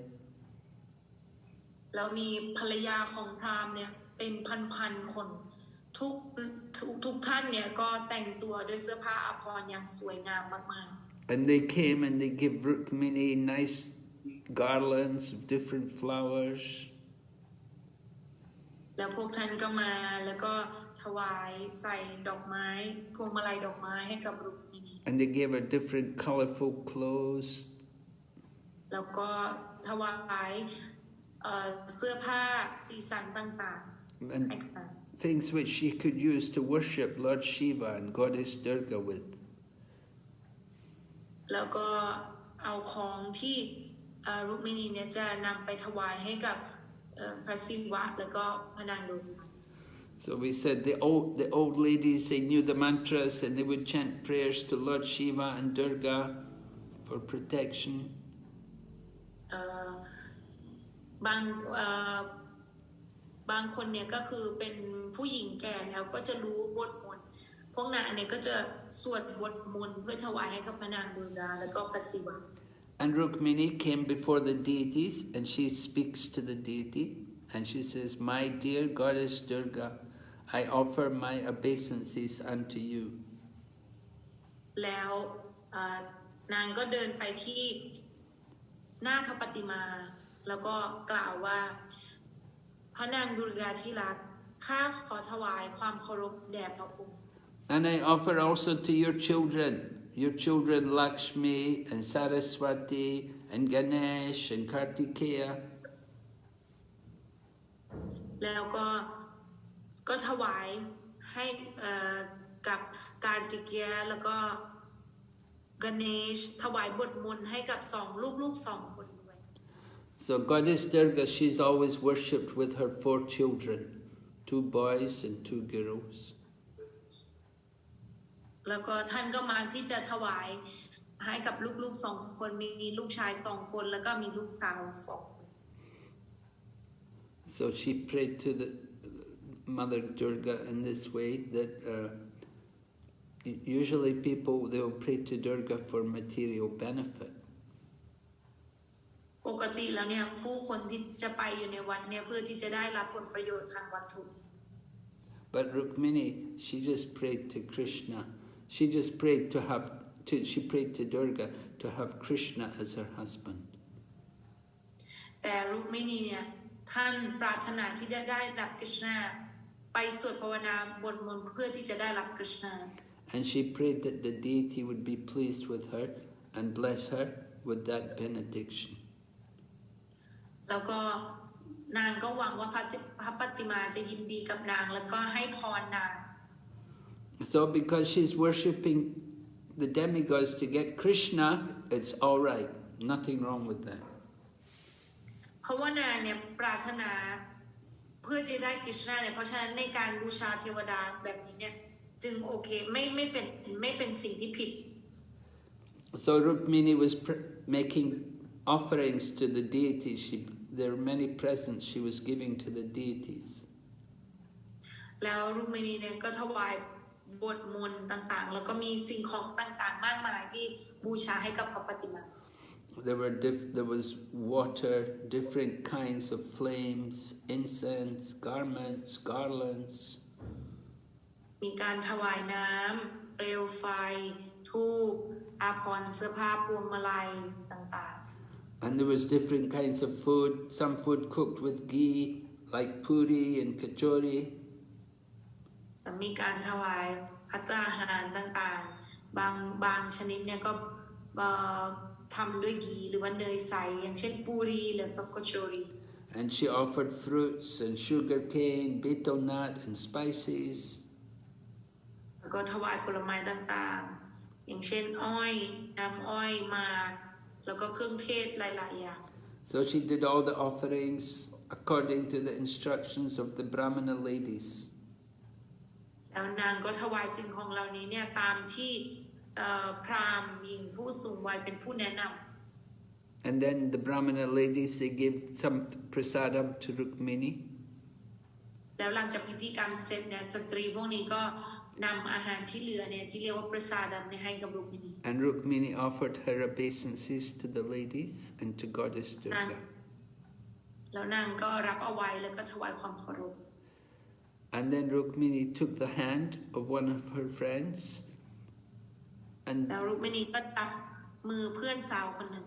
แล้วมีภรรยาของพราหมณ์เนี่ยเป็นพันคนทุกท่านเนี่ยก็แต่งตัวด้วยเสื้อผ้าอาภรณ์อย่างสวยงามมากๆ And they came and they gave Rukmini nice garlands of different flowers. แล้วพวกท่านก็มาแล้วก็ถวายใส่ดอกไม้พวงมาลัยดอกไม้ให้กับรุกมินี And they gave her different colorful clothes. แล้วก็ถวายเสื้อผ้าสีสันต่างๆ And things which she could use to worship Lord Shiva and Goddess Durga with. แล้วก็เอาของที่รุกมินีเนี่ยจะนำไปถวายให้กับพระศิวะแล้วก็พระนางดุร์กา So we said the old ladies, they knew the mantras and they would chant prayers to Lord Shiva and Durga for protection. บางคนเนี่ยก็คือเป็นผู้หญิงแก่แล้วก็จะรู้บทมนต์พวกนางเนี่ยก็จะสวดบทมนต์เพื่อถวายให้กับพระนางดุร์กาแล้วก็พระศิวะ And Rukmini came before the deities and she speaks to the deity and she says, "My dear Goddess Durga, I offer my obeisances unto you." แล้วนางก็เดินไปที่หน้าพระปฏิมาแล้วก็กล่าวว่าพระนางดุร์กาที่รักข้าขอถวายความเคารพแด่พระองค์ And I offer also to your children Lakshmi and Saraswati and Ganesh and Kartikeya. แล้วก็ถวายให้กับการติเกียแล้วก็กเนชถวายบทมนต์ให้กับลูก2 คนด้วย So Goddess Durga, she's always worshipped with her 4 children, 2 boys and 2 girls. แล้วก็ท่านก็มักที่จะถวายให้กับลูก2 คนมีลูกชาย2 คนแล้วก็มีลูกสาว2 คน So she prayed to the Mother Durga in this way that usually people, they will pray to Durga for material benefit. ปกติแล้วเนี่ยผู้คนที่จะไปอยู่ในวัดเนี่ยเพื่อที่จะได้รับผลประโยชน์ทางวัตถุ But Rukmini, she just prayed to Krishna. She just prayed she prayed to Durga to have Krishna as her husband. แต่รุกมินีเนี่ยท่านปรารถนาที่จะได้รับกฤษณาไปสวดภาวนาบทมนต์เพื่อที่จะได้รับกฤษณา And she prayed that the deity would be pleased with her and bless her with that benediction. แล้วก็นางก็หวังว่าพระปฏิมาจะยินดีกับนางแล้วก็ให้พรนาง So because she's worshipping the demigods to get Krishna, it's all right. Nothing wrong with that. เพราะว่านางเนี่ยปรารถนาเพื่อจะได้กฤษณาเนี่ยเพราะฉะนั้นในการบูชาเทวดาแบบนี้เนี่ยจึงโอเคไม่เป็นสิ่งที่ผิด So Rukmini was making offerings to the deities. There were many presents she was giving to the deities. แล้วรุกมินีเนี่ยก็ถวายบทมนต์ต่างๆแล้วก็มีสิ่งของต่างๆมากมายที่บูชาให้กับพระปฏิมา There was water, different kinds of flames, incense, garments, garlands. มีการถวายน้ำเปลวไฟธูปอาภรณ์เสื้อผ้าพวงมาลัยต่างๆ And there was different kinds of food. Some food cooked with ghee, like puri and kachori. มีการถวายภัตตาหารต่างๆบางชนิดเนี่ยก็ทำด้วยกีหรือว่าเนยใสอย่างเช่นปูรีหรือกับกโชรี And she offered fruits and sugar cane, betel nut and spices. แล้วก็ถวายผลไม้ต่างๆอย่างเช่นอ้อยน้ำอ้อยหมากแล้วก็เครื่องเทศหลายๆอย่าง So she did all the offerings according to the instructions of the Brahmana ladies. แล้วนางก็ถวายสิ่งของเหล่านี้เนี่ยตามที่พราหมณ์หญิงผู้สูงวัยเป็นผู้แนะนำ And then the Brahmana ladies, they gave some prasadam to Rukmini. แล้วหลังจากพิธีกรรมเสร็จเนี่ยสตรีพวกนี้ก็นำอาหารที่เหลือเนี่ยที่เรียกว่าประสาดัมเนี่ยให้กับรุกมินี And Rukmini offered her obeisances to the ladies and to Goddess Durga. แล้วนางก็รับเอาไว้แล้วก็ถวายความเคารพ And then Rukmini took the hand of one of her friends. แล้วรุกมินีก็จับมือเพื่อนสาวคนหนึ่ง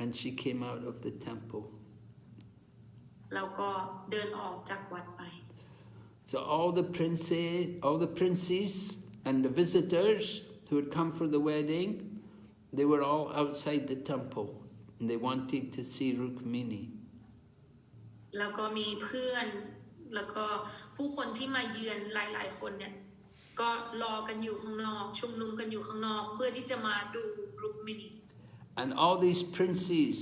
And she came out of the temple. แล้วก็เดินออกจากวัดไป So all the princes and the visitors who had come for the wedding, they were all outside the temple and they wanted to see Rukmini. แล้วก็มีเพื่อนแล้วก็ผู้คนที่มาเยือนหลายๆคนเนี่ยก็รอกันอยู่ข้างนอกชุมนุมกันอยู่ข้างนอกเพื่อที่จะมาดูรุกมินี And all these princes,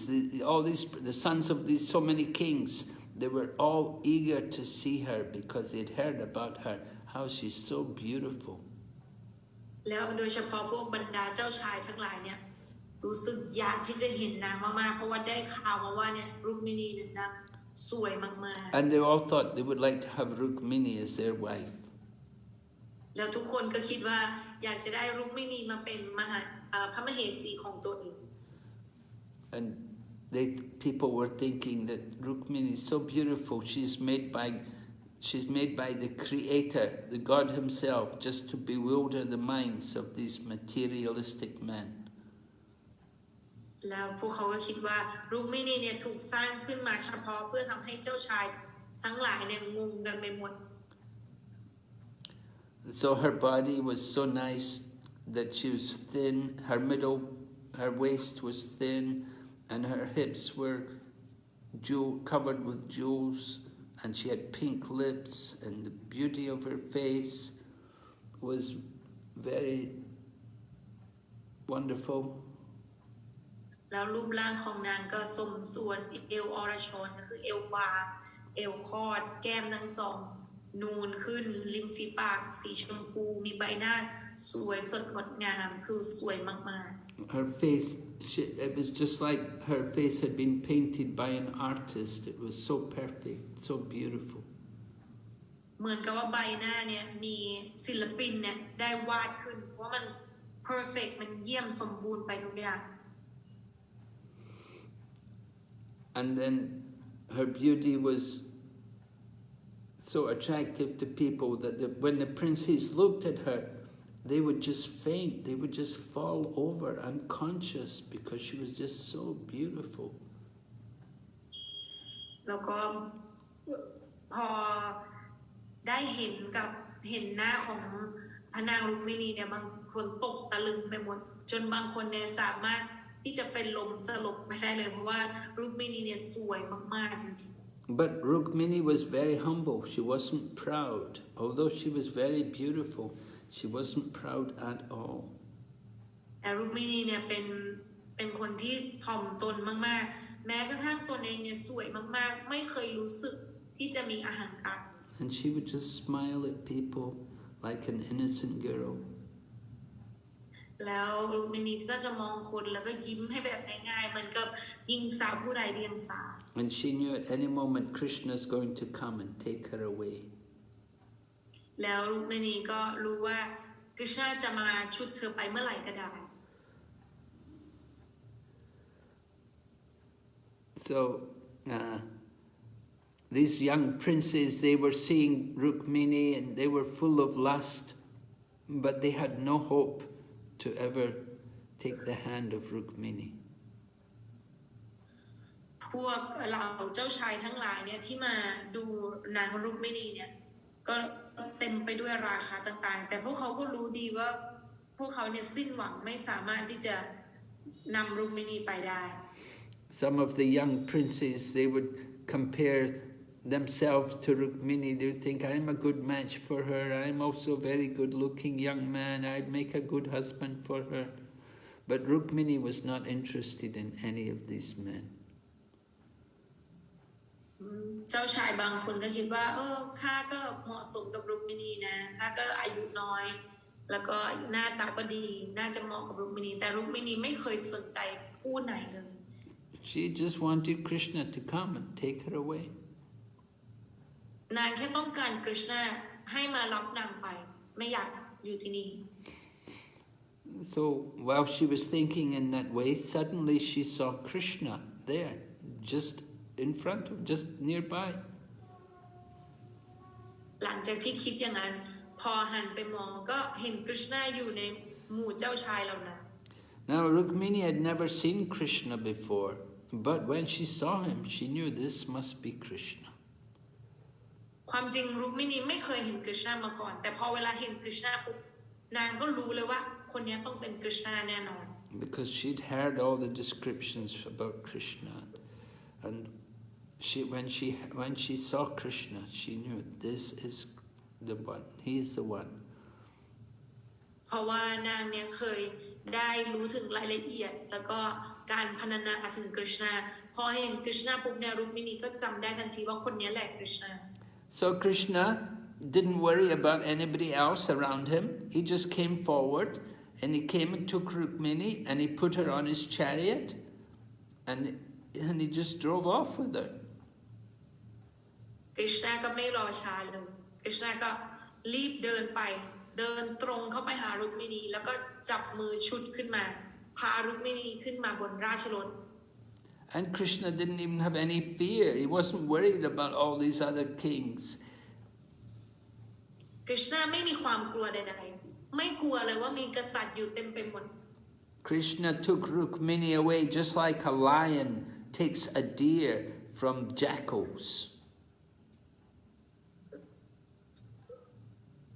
the sons of these so many kings, they were all eager to see her because they'd heard about her, how she's so beautiful. แล้วโดยเฉพาะพวกบรรดาเจ้าชายทั้งหลายเนี่ยรู้สึกอยากที่จะเห็นนางมากๆเพราะว่าได้ข่าวมาว่าเนี่ยรุกมินีเนี่ยนางสวยมากๆ And they all thought they would like to have Rukmini as their wife. แล้วทุกคนก็คิดว่าอยากจะได้รุกมินีมาเป็นพระมเหสีของตัวเอง And people were thinking that Rukmini is so beautiful. She's made by the Creator, the God Himself, just to bewilder the minds of these materialistic men. แล้วพวกเขาก็คิดว่ารุกมินีเนี่ยถูกสร้างขึ้นมาเฉพาะเพื่อทำให้เจ้าชายทั้งหลายเนี่ยงงกันไปหมด So her body was so nice that she was thin. Her waist was thin, and her hips were covered with jewels, and she had pink lips, and the beauty of her face was very wonderful. แล้วรูปร่างของนางก็สมส่วนเอวอรชรคือเอวบางเอวคอดแก้มทั้งสองนูนขึ้นริมฝีปากสีชมพูมีใบหน้าสวยสดงดงามคือสวยมากๆ Her face, it was just like her face had been painted by an artist. It was so perfect, so beautiful. เหมือนกับว่าใบหน้าเนี่ยมีศิลปินเนี่ยได้วาดขึ้นเพราะมัน perfect มันเยี่ยมสมบูรณ์ไปทุกอย่าง And then her beauty was so attractive to people that when the princes looked at her, they would just faint, they would just fall over unconscious because she was just so beautiful. แล้วก็พอได้เห็นหน้าของพระนางรุกมินีเนี่ยบางคนตกตะลึงไปหมดจนบางคนเนี่ยสามารถที่จะเป็นลมสลบไปได้เลยเพราะว่ารุกมินีเนี่ยสวยมากๆจริงๆ But Rukmini was very humble. She wasn't proud. Although she was very beautiful, she wasn't proud at all. แต่รุกมินีเนี่ยเป็นคนที่ถ่อมตนมากๆแม้กระทั่งตนเองเนี่ยสวยมากๆไม่เคยรู้สึกที่จะมีอาหารการ And she would just smile at people like an innocent girl. แล้วรุกมินีก็จะมองคนแล้วก็ยิ้มให้แบบง่ายๆเหมือนกับหญิงสาวผู้ใดเดียงสา And she knew at any moment Krishna is going to come and take her away. แล้วรุกมินีก็รู้ว่าคริชนาจะมาชุดเธอไปเมื่อไหร่ก็ได้ So these young princes, they were seeing Rukmini and they were full of lust, but they had no hope to ever take the hand of Rukmini. พวกเราเจ้าชายทั้งหลายเนี่ยที่มาดูนางรุกมินีเนี่ยก็เต็มไปด้วยราคาต่างๆแต่พวกเขาก็รู้ดีว่าพวกเขาเนี่ยสิ้นหวังไม่สามารถที่จะนำรุกมินีไปได้ Some of the young princes, they would compare themselves to Rukmini. They would think, I'm a good match for her. I'm also a very good-looking young man. I'd make a good husband for her. But Rukmini was not interested in any of these men. เจ้าชายบางคนก็คิดว่าข้าก็เหมาะสมกับรุกมินีนะข้าก็อายุน้อยแล้วก็หน้าตาก็ดีน่าจะเหมาะกับรุกมินีแต่รุกมินีไม่เคยสนใจผู้ไหนเลย She just wanted Krishna to come and take her away. นางแค่ต้องการกฤษณะให้มารับนางไปไม่อยากอยู่ที่นี่ So while she was thinking in that way, suddenly she saw Krishna there, just in front of, just nearby. หลังจากที่คิดอย่างนั้นพอหันไปมองก็เห็นกฤษณะอยู่ในหมู่เจ้าชายเหล่านั้น Now Rukmini had never seen Krishna before, but when she saw him, she knew this must be Krishna. ความจริงรุกมินีไม่เคยเห็นกฤษณะมาก่อนแต่พอเวลาเห็นกฤษณะปุ๊บนางก็รู้เลยว่าคนนี้ต้องเป็นกฤษณะแน่นอน Because she'd heard all the descriptions about Krishna, and when she saw Krishna, she knew this is the one. He is the one. เพราะว่านางเนี่ยเคยได้รู้ถึงรายละเอียดแล้วก็การพรรณนาถึงกฤษณะพอเห็นกฤษณะปุ๊บเนี่ยรุกมินีก็จำได้ทันทีว่าคนนี้แหละกฤษณะ So Krishna didn't worry about anybody else around him. He just came forward and he came and took Rukmini and he put her on his chariot and he just drove off with her. กฤษณะก็ไม่รอช้าเลยกฤษณะก็รีบเดินไปเดินตรงเข้าไปหารุกมินีแล้วก็จับมือชุดขึ้นมาพารุกมินีขึ้นมาบนราชรถ And Krishna didn't even have any fear. He wasn't worried about all these other kings. กฤษณะไม่มีความกลัวใดๆไม่กลัวเลยว่ามีกษัตริย์อยู่เต็มไปหมด Krishna took Rukmini away just like a lion takes a deer from jackals.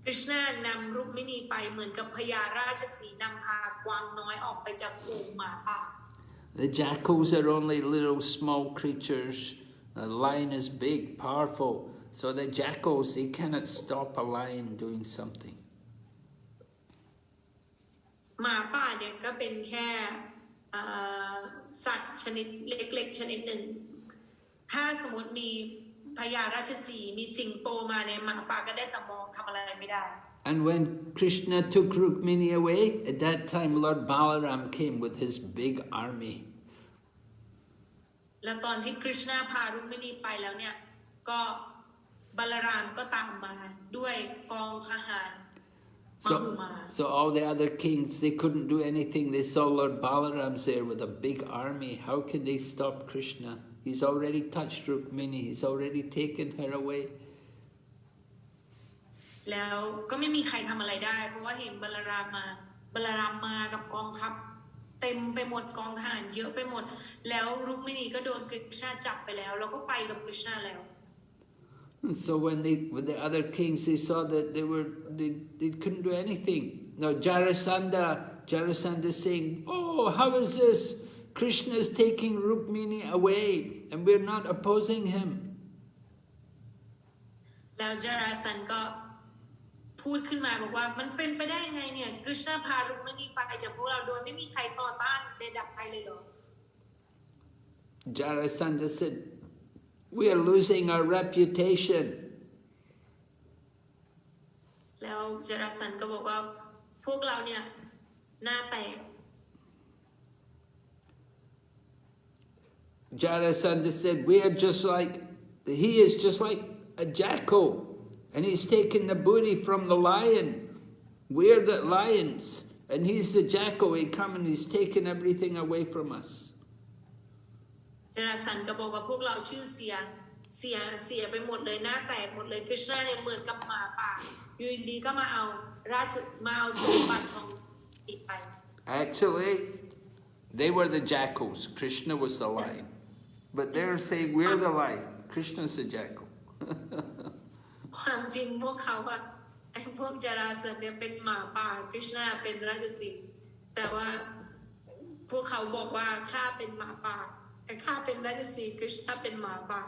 กฤษณะนำรุกมินีไปเหมือนกับพญาราชสีห์นำพากวางน้อยออกไปจากฝูงหมาป่า The jackals are only little small creatures. The lion is big, powerful. So the jackals, they cannot stop a lion doing something. หมาป่าเนี่ยก็เป็นแค่สัตว์ชนิดเล็กๆชนิดหนึ่งถ้าสมมติมีพญาราชสีห์มีสิงโตมาเนี่ยหมาป่าก็ได้แต่มองทำอะไรไม่ได้ And when Krishna took Rukmini away, at that time Lord Balaram came with his big army. แล้วตอนที่กฤษณะพารุกมินีไปแล้วเนี่ยก็บาลารามก็ตามมาด้วยกองทหาร So all the other kings, they couldn't do anything. They saw Lord Balaram's there with a big army. How can they stop Krishna? He's already touched Rukmini. He's already taken her away. แล้วก็ไม่มีใครทำอะไรได้เพราะว่าเห็นบาลารามมากับกองทัพเต็มไปหมดกองทหารเยอะไปหมดแล้วรุกมินีก็โดนกฤษณะจับไปแล้วแล้วก็ไปกับกฤษณะแล้ว So when the other kings, they saw that they couldn't do anything. Now Jarasandha is saying, "Oh, how is this? Krishna is taking Rukmini away, and we're not opposing him." แล้วจาราสันก็พูดขึ้นมาบอกว่ามันเป็นไปได้ไงเนี่ยกฤษณะพารุกมินีไปจากพวกเราโดยไม่มีใครต่อต้านใดๆเลยหรอ Jarasandha said, "We are losing our reputation." แล้วจาราสันก็บอกว่าพวกเราเนี่ยหน้าแตก Jarasandha said, he is just like a jackal, and he's taken the booty from the lion. We're the lions, and he's the jackal. He come and he's taken everything away from us. จาราสันก็บอกว่าพวกเราชื่อเสียไปหมดเลยหน้าแตกหมดเลยกฤษณะเนี่ยเหมือนกับหมาป่าอยู่ดีก็มาเอาสมบัติของอีกไป Actually, they were the jackals. Krishna was the lion. But they're saying, we're the lion. Krishna's the jackal. ความจริงพวกเขาอะไอ้พวกจาราสันเนี่ยเป็นหมาป่ากฤษณะเป็นราชสีห์แต่ว่าพวกเขาบอกว่าข้าเป็นหมาป่าแต่ข้าเป็นราชสีห์กฤษณะเป็นหมาป่า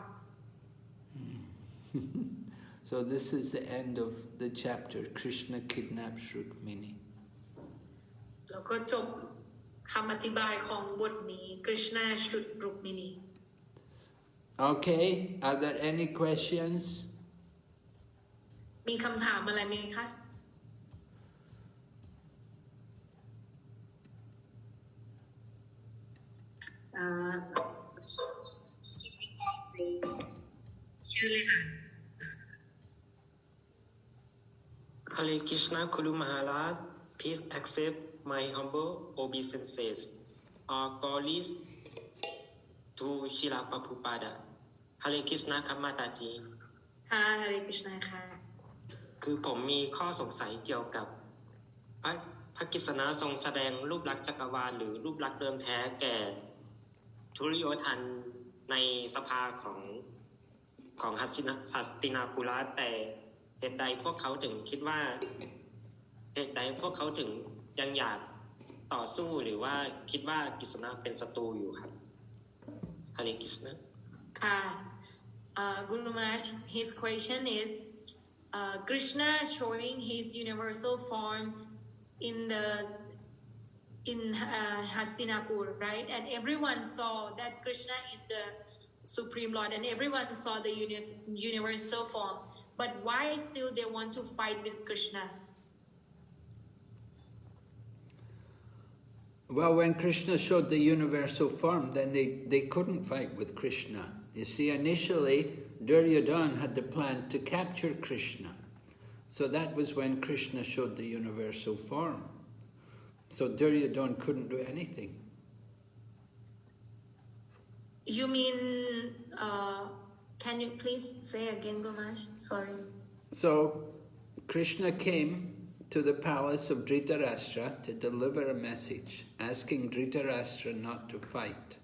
So this is the end of the chapter, Krishna Kidnaps Rukmini. แล้วก็จบคำอธิบายของบทนี้ Krishna ฉุดรุกมินี Okay, are there any questions? มีคำถามอะไรไหมคะชื่อเลยค่ะ Hare Krishna Guru Maharaj, please accept my humble obeisances. All glories to Srila Prabhupada. Hare Krishna ครับมาตาจี ค่ะ Hare Krishna ค่ะ คือผมมีข้อสงสัยเกี่ยวกับพระกฤษณะทรงแสดงรูปลักษณ์จักรวาลหรือรูปลักษณ์เดิมแท้แก่ทุริโยทันในสภาของหัสตินาปุระแต่เหตุใดพวกเขาถึงคิดว่าเหตุใดพวกเขาถึงยังอยากต่อสู้หรือว่าคิดว่ากฤษณะเป็นศัตรูอยู่ครับฮาริกฤษณะค่ะ Guru Maharaj, his question is Krishna showing his universal form in Hastinapur, right? And everyone saw that Krishna is the Supreme Lord, and everyone saw the universal form. But why still they want to fight with Krishna? Well, when Krishna showed the universal form, then they couldn't fight with Krishna. You see, initially, Duryodhana had the plan to capture Krishna. So that was when Krishna showed the universal form. So Duryodhana couldn't do anything. You mean, can you please say again, Brahmash? Sorry. So Krishna came to the palace of Dhritarashtra to deliver a message, asking Dhritarashtra not to fight.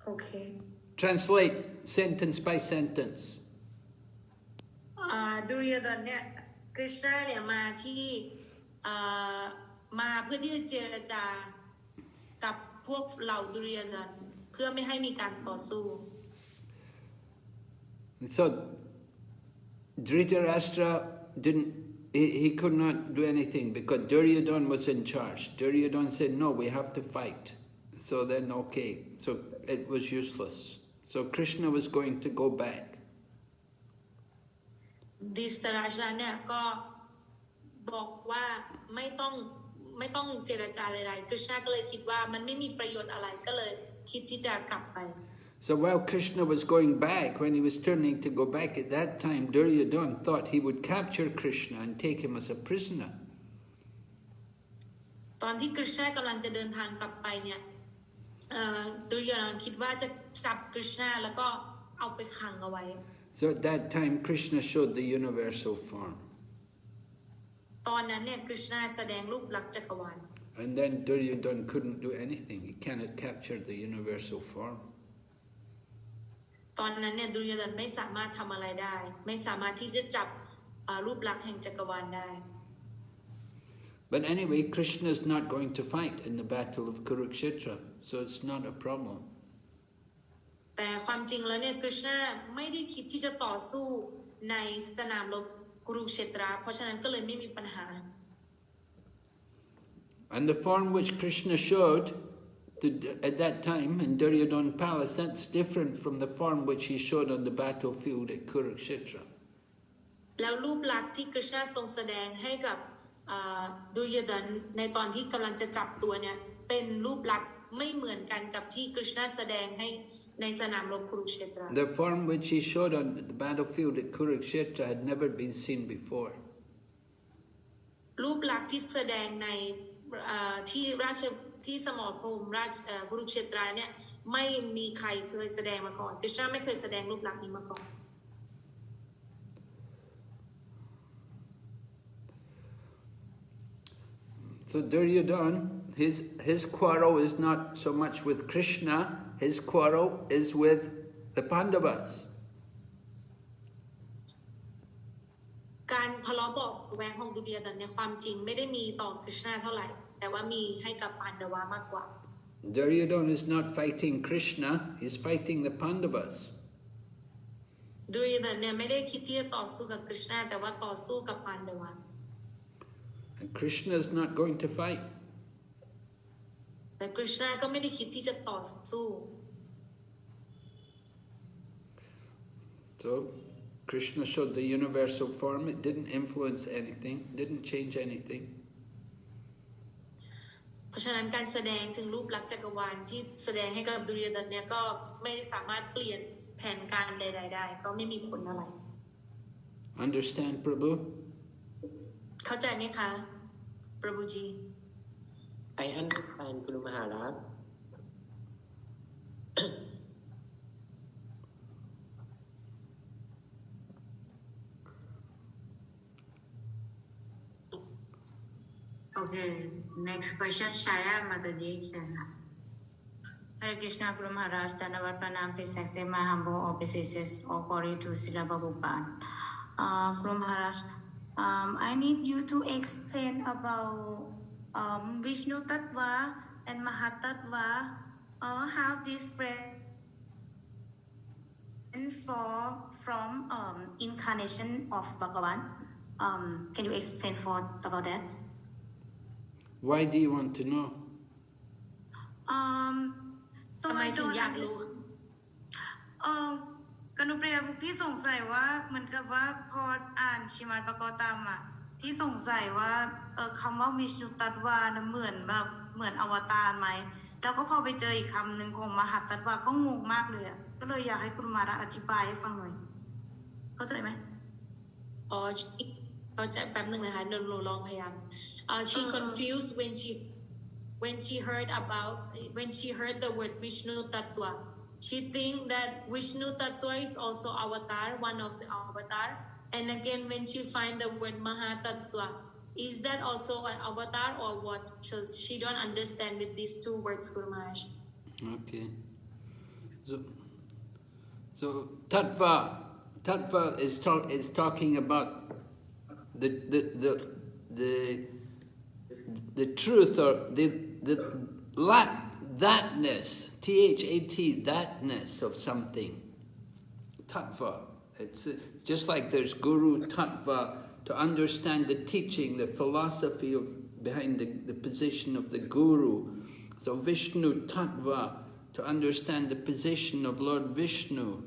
Okay. Translate sentence by sentence. ดุริยดนเนี่ยคริชนาเนี่ยมาที่มาเพื่อที่จะเจรจากับพวกเหล่าดุริยดนเพื่อไม่ให้มีการต่อสู้ So Dhritarashtra he could not do anything because Duryodhana was in charge. Duryodhana said, no, we have to fight. So then, okay. So it was useless. So Krishna was going to go back. ดิสราชาเนี่ยก็บอกว่าไม่ต้องเจรจาใดๆคริชนาก็เลยคิดว่ามันไม่มีประโยชน์อะไรก็เลยคิดที่จะกลับไป So while Krishna was going back, when he was turning to go back at that time, Duryodhana thought he would capture Krishna and take him as a prisoner. ตอนที่คริชนากำลังจะเดินทางกลับไปเนี่ยดุริยดนคิดว่าจะจับคริชนาแล้วก็เอาไปขังเอาไว้ So at that time, Krishna showed the universal form. ตอนนั้นเนี่ยคริชนาแสดงรูปลักษณ์จักรวาล And then Duryodhana couldn't do anything. He cannot capture the universal form. ตอนนั้นเนี่ยดุริยดนไม่สามารถทำอะไรได้ไม่สามารถที่จะจับรูปลักษณ์แห่งจักรวาลได้ But anyway, Krishna is not going to fight in the battle of Kurukshetra, so it's not a problem. แต่ความจริงแล้วเนี่ยคริชนาไม่ได้คิดที่จะต่อสู้ในสนามรบกุรุเชตราเพราะฉะนั้นก็เลยไม่มีปัญหา And the form which Krishna showed at that time in Duryodhana Palace, that's different from the form which he showed on the battlefield at Kurukshetra. แล้วรูปลักษณ์ที่คริชนาทรงแสดงให้กับดุริยดนในตอนที่กำลังจะจับตัวเนี่ยเป็นรูปลักษณ์ไม่เหมือนกันกับที่คริชนาแสดงให้ในสนามรบกุรุเชตรา The form which he showed on the battlefield at Kurukshetra had never been seen before. รูปลักษณ์ที่แสดงในที่สมรภูมิกุรุเชตราเนี่ยไม่มีใครเคยแสดงมาก่อนคริชนาไม่เคยแสดงรูปลักษณ์นี้มาก่อน So Duryodhana, his quarrel is not so much with Krishna, his quarrel is with the Pandavas. การทะเลาะเบาะแว้งของดุริยดนในความจริงไม่ได้มีต่อคริชนาเท่าไหร่แต่ว่ามีให้กับปันดวามากกว่า Duryodhana is not fighting Krishna, he's fighting the Pandavas. ดุริยดนเนี่ยไม่ได้คิดที่จะต่อสู้กับกฤษณาแต่ว่าต่อสู้กับปานดวะ And Krishna is not going to fight. แต่กฤษณาก็ไม่ได้คิดที่จะต่อสู้ So Krishna showed the universal form. It didn't influence anything, didn't change anything. เพราะฉะนั้นการแสดงถึงรูปลักษณ์จักรวาลที่แสดงให้กับดุริยดนเนี่ยก็ไม่สามารถเปลี่ยนแผนการใดๆได้ก็ไม่มีผลอะไร Understand, Prabhu? เข้าใจไหมคะประบุจี I understand คุณมหาราช Okay, next question, Shaya Mataji. Hare Krishna Guru Maharaj, Dhanavad Pranam, please accept my humble obeisances all glory to Srila Prabhupada. Guru Maharaj, I need you to explain about Vishnu Tattva and Mahatattva, how different from incarnation of Bhagavan. Can you explain about that? Why do you want to know? So ทำไม I ถึง don't อยากรู้ กนุเปรียพี่สงสัยว่าเหมือนกับว่าพออ่านชิมาปกตามอ่ะพี่สงสัยว่าคำว่าวิชนุตัตวานะเหมือนแบบเหมือนอวตารไหมแล้วก็พอไปเจออีกคำหนึ่งของมหัตตัตวาก็งงมากเลยอ่ะก็เลยอยากให้คุณมาระอธิบายให้ฟังหน่อยเข้าใจไหมอ๋อเข้าใจแป๊บนึงนะคะหนูลองพยายาม she confused when she heard the word Vishnu Tattva. She think that Vishnu Tattva is also avatar, one of the avatar. And again, when she find the word Mahatattva, is that also an avatar or what? So she don't understand with these two words, Guru Maharaj. Okay. So tattva is talking about the truth or the thatness, T-H-A-T, thatness of something. Tattva. It's just like there's Guru Tattva, to understand the teaching, the philosophy behind the position of the Guru. So Vishnu Tattva, to understand the position of Lord Vishnu.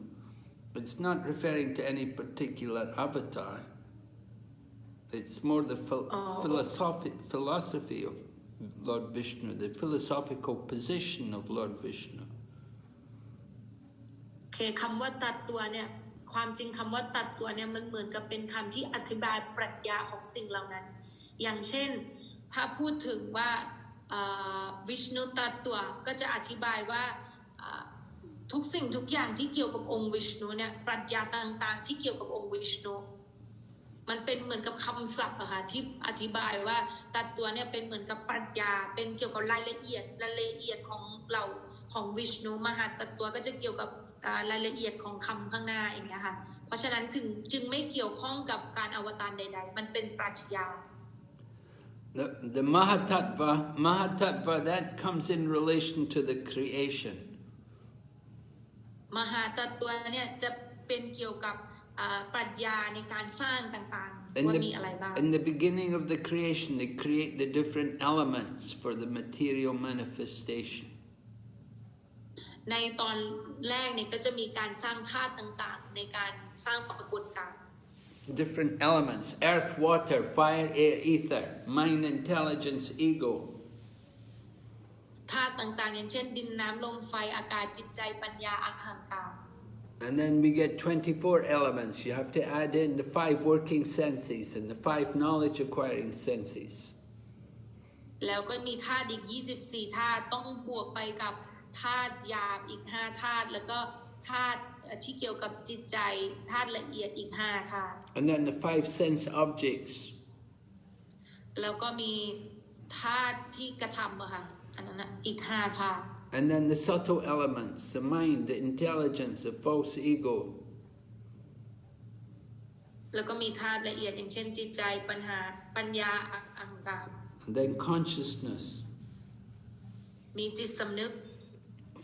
It's not referring to any particular avatar. It's more the philosophy of Lord Vishnu, the philosophical position of Lord Vishnu. โอเคคำว่าตัดตัวเนี่ยความจริงคำว่าตัดตัวเนี่ยมันเหมือนกับเป็นคำที่อธิบายปรัชญาของสิ่งเหล่านั้นอย่างเช่นถ้าพูดถึงว่าวิชนุตัดตัวก็จะอธิบายว่าทุกสิ่งทุกอย่างที่เกี่ยวกับองค์วิชนุเนี่ยปรัชญาต่างๆที่เกี่ยวกับองค์วิชนุมันเป็นเหมือนกับคำศัพท์อะค่ะที่อธิบายว่าตัดตัวเนี่ยเป็นเหมือนกับปรัชญาเป็นเกี่ยวกับรายละเอียดของเราของวิชนุมหาตัดตัวก็จะเกี่ยวกับรายละเอียดของคำข้างหน้าอย่างเงี้ยค่ะเพราะฉะนั้นจึงไม่เกี่ยวข้องกับการอวตารใดๆมันเป็นปรัชญา The Mahatattva that comes in relation to the creation. มหาตัดตัวเนี่ยจะเป็นเกี่ยวกับปรัชญาในการสร้างต่างๆว่ามีอะไรบ้าง In the beginning of the creation, they create the different elements for the material manifestation. ในตอนแรกเนี่ยก็จะมีการสร้างธาตุต่างๆในการสร้างปรากฏการณ์ Different elements: earth, water, fire, air, ether, mind, intelligence, ego. ธาตุต่างๆอย่างเช่นดินน้ำลมไฟอากาศจิตใจปัญญาอหังการ And then we get 24 elements. You have to add in the 5 working senses and the 5 knowledge acquiring senses. แล้วก็มีธาตุอีก24ธาตุต้องบวกไปกับธาตุหยาบอีก5ธาตุแล้วก็ธาตุที่เกี่ยวกับจิตใจธาตุละเอียดอีก5ธาตุ And then the 5 sense objects. แล้วก็มีธาตุที่กระทำอะค่ะอันนั้นอีก5ธาตุ And then the subtle elements, the mind, the intelligence, the false ego. แล้วก็มีธาตุละเอียดอย่างเช่นจิตใจปัญญาอหังการ And then consciousness. มีจิตสำนึก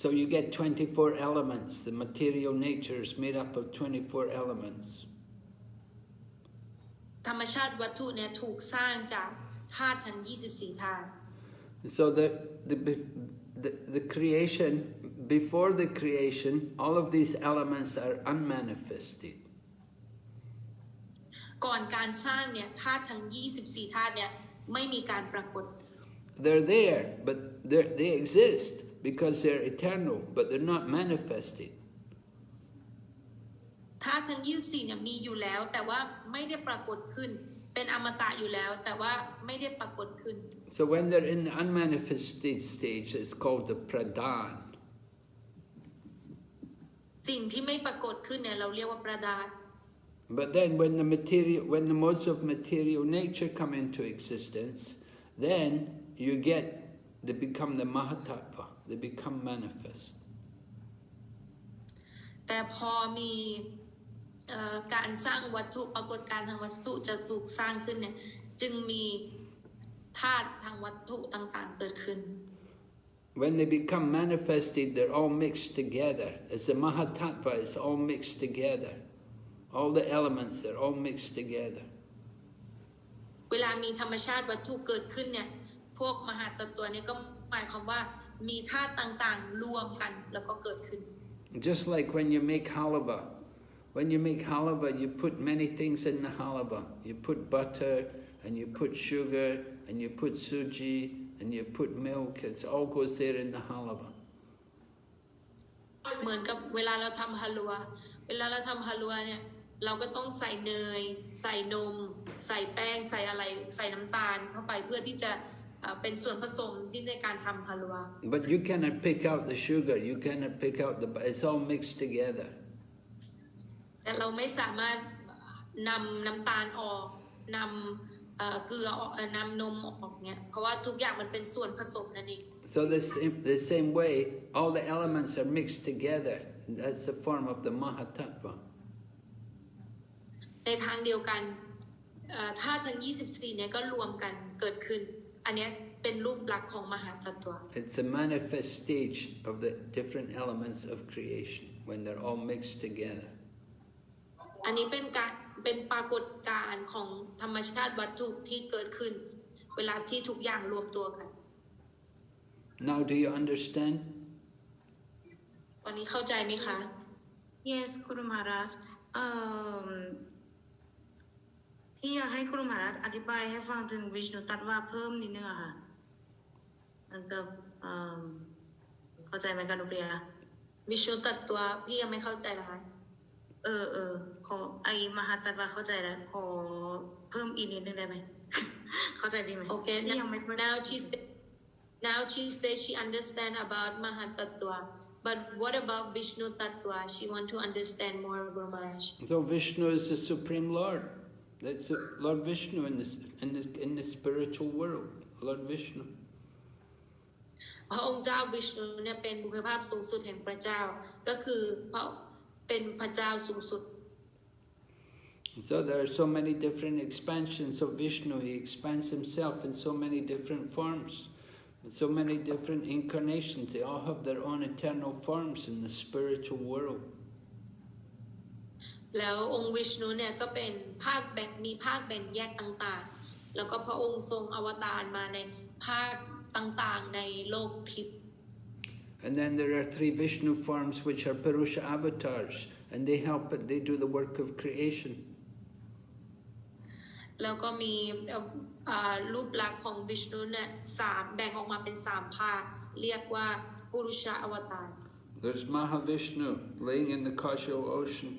So you get 24 elements. The material nature is made up of 24 elements. ธรรมชาติวัตถุเนี่ยถูกสร้างจากธาตุทั้ง24ธาตุ So the creation, before the creation, all of these elements are unmanifested. ก่อนการสร้างเนี่ยธาตุทั้ง24ธาตุเนี่ยไม่มีการปรากฏ They're there, but they exist because they're eternal, but they're not manifested. ธาตุทั้ง24เนี่ยมีอยู่แล้วแต่ว่าไม่ได้ปรากฏขึ้นเป็นอมตะอยู่แล้วแต่ว่าไม่ได้ปรากฏขึ้น So when they're in the unmanifested stage, it's called the pradhan. สิ่งที่ไม่ปรากฏขึ้นเนี่ยเราเรียกว่าประดา But then when the modes of material nature come into existence, then they become the mahatattva, they become manifest. แต่พอมีการสร้างวัตถุปรากฏการณ์ทางวัตถุจะถูกสร้างขึ้นเนี่ยจึงมีธาตุทางวัตถุต่างๆเกิดขึ้น When they become manifested, they're all mixed together. As the mahatattva, it's all mixed together. All the elements, they're all mixed together. เวลามีธรรมชาติวัตถุเกิดขึ้นเนี่ยพวกมหาตตัวเนี่ยก็หมายความว่ามีธาตุต่างๆรวมกันแล้วก็เกิดขึ้น Just like when you make halava. When you make halava, you put many things in the halava. You put butter, and you put sugar, and you put suji, and you put milk. It all goes there in the halava. เหมือนกับเวลาเราทำฮัลลัวเนี่ยเราก็ต้องใส่เนยใส่นมใส่แป้งใส่อะไรใส่น้ำตาลเข้าไปเพื่อที่จะเป็นส่วนผสมที่ในการทำฮัลลัว But you cannot pick out the sugar. You cannot pick out it's all mixed together. แต่เราไม่สามารถนำน้ำตาลออกนำเกลือออกนำนมออกเนี่ยเพราะว่าทุกอย่างมันเป็นส่วนผสมนั่นเอง So the same way, all the elements are mixed together. That's the form of the mahatattva. ในทางเดียวกันธาตุทั้ง24เนี่ยก็รวมกันเกิดขึ้นอันนี้เป็นรูปลักษณ์ของมหาตตัว It's the manifest stage of the different elements of creation when they're all mixed together. อันนี้เป็นปรากฏการณ์ของธรรมชาติวัตถุที่เกิดขึ้นเวลาที่ทุกอย่างรวมตัวกัน Now do you understand? ตอนนี้เข้าใจไหมคะ Yes ครูมหาราชพี่อยากให้ครูมหาราชอธิบายให้ฟังถึงวิชนุตัตวาเพิ่มนิดนึงอะค่ะมันก็เข้าใจไหมคะลูกเรียวิชนุตัตตัวพี่ยังไม่เข้าใจเหรอคะขอไอมหาตัตวาเข้าใจแล้วขอเพิ่มอีกนิดนึงได้ไหม เข้าใจดีไหม Okay now she says she understand about Mahatattva but what about Vishnu Tattva she want to understand more Guru Maharaj So Vishnu is the Supreme Lord. That's Lord Vishnu in the spiritual world. Lord Vishnu. พระองค์เจ้าวิชณุเนี่ยเป็นบุคลิกภาพสูงสุดแห่งพระเจ้าก็คือเป็นพระเจ้าสูงสุด So there are so many different expansions of Vishnu. He expands himself in so many different forms, so many different incarnations. They all have their own eternal forms in the spiritual world. แล้วองค์วิชณุเนี่ยก็เป็นมีภาคแบ่งแยกต่างๆแล้วก็พระองค์ทรงอวตารมาในภาคต่างๆในโลกทิพย์ And then there are 3 Vishnu forms which are Purusha avatars, and they do the work of creation. แล้วก็มีรูปลักษณ์ของวิชณุเนี่ยแบ่งออกมาเป็น3ภาคเรียกว่าปุรุชอวตาร There's Mahavishnu laying in the causal ocean,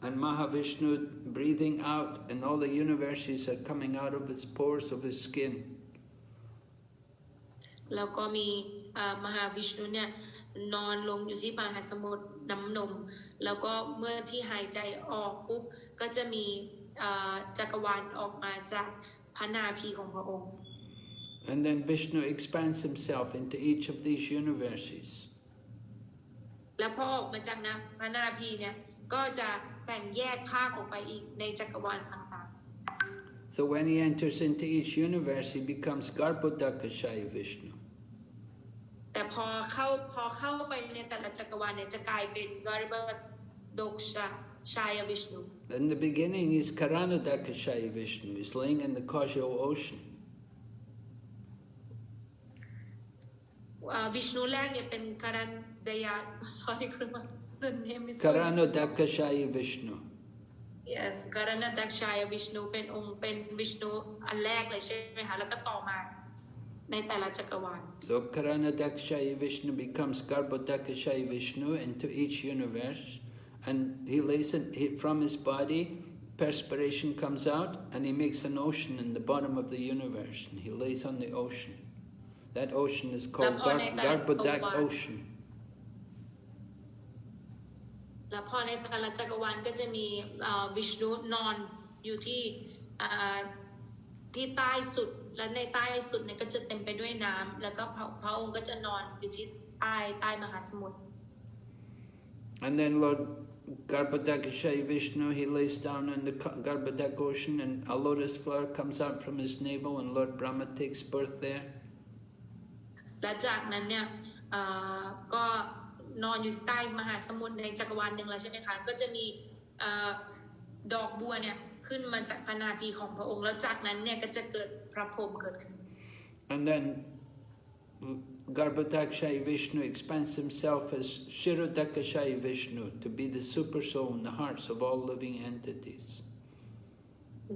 and Mahavishnu breathing out, and all the universes are coming out of his pores of his skin. แล้วก็มีมหาวิชณุเนี่ยนอนลงอยู่ที่มหาสมุทรน้ำนมแล้วก็เมื่อที่หายใจออกปุ๊บก็จะมีจักรวาลออกมาจากพระนาภีของพระองค์ And then Vishnu expands himself into each of these universes. แล้วพอออกมาจากพระนาภีเนี่ยก็จะแบ่งแยกภาคออกไปอีกในจักรวาลต่างๆ So when he enters into each universe, he becomes Garbhodakashaya Vishnu. แต่พอเข้าไปในแต่ละจักรวาลเนี่ยจะกลายเป็นการิบดกชายวิชนู In the beginning, he's Karanodakashaya Vishnu. He's laying in the causal ocean. วิชนูแรกเนี่ยเป็นการันดยา sorry คุณมา the name is Karanodakashaya Vishnu. yes การันดักชายวิชนูเป็นองค์เป็นวิชนูอันแรกเลยใช่ไหมคะแล้วก็ต่อมาในแต่ละจักรวาล So Karanodakashaya Vishnu becomes Garbhodakashaya Vishnu into each universe, and he lays from his body, perspiration comes out, and he makes an ocean in the bottom of the universe, and he lays on the ocean. That ocean is called Garbhodak Ocean. แล้วพอในแต่ละจักรวาลก็จะมีวิชนูนอนอยู่ที่ใต้สุดและในใต้สุดเนี่ยก็จะเต็มไปด้วยน้ำแล้วก็พระองค์ก็จะนอนอยู่ที่ใต้มหาสมุทร And then Lord Garbhodakashaya Vishnu, he lays down in the Garbhodak Ocean, and a lotus flower comes out from his navel, and Lord Brahma takes birth there. และจากนั้นเนี่ยก็นอนอยู่ใต้มหาสมุทรในจักรวาลหนึ่งแล้วใช่ไหมคะก็จะมีดอกบัวเนี่ยขึ้นมาจากพระนาภีของพระองค์แล้วจากนั้นเนี่ยก็จะเกิดพระพรหมเกิดขึ้น And then Garbhodakashaya Vishnu expands himself as Shirodakashaya Vishnu to be the super soul in the hearts of all living entities.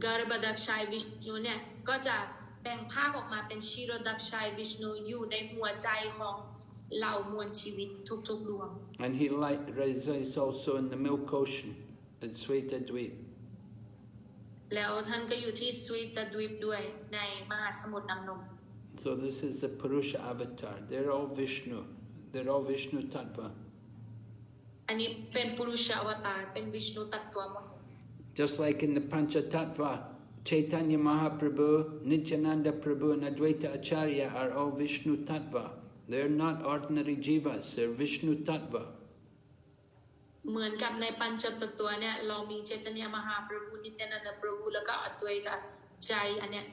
Garbhodakashaya Vishnu เนี่ยก็จะแบ่งภาคออกมาเป็นชิโรดักชัยวิชนูอยู่ในหัวใจของเหล่ามวลชีวิตทุกๆดวง And he resides also in the milk ocean at Svetadweep. แล้วท่านก็อยู่ที่สวีตดวีปด้วยในมหาสมุทรน้ำนม So this is the Purusha avatar. They're all Vishnu. They're all Vishnu Tattva. อันนี้เป็นปุรุชอวตารเป็นวิชนูตัดตัวหมด Just like in the Pancha Tattva, Chaitanya Mahaprabhu, Nityananda Prabhu and Advaita Acharya are all Vishnu Tattva. They're not ordinary jivas, they're Vishnu Tattva. เหมือนกับในปัญจตัตตัวเนี่ยเรามีเจตยมหาประภูนิตยนันทประภูแล้วก็อद्वैตใจอันเนี้ย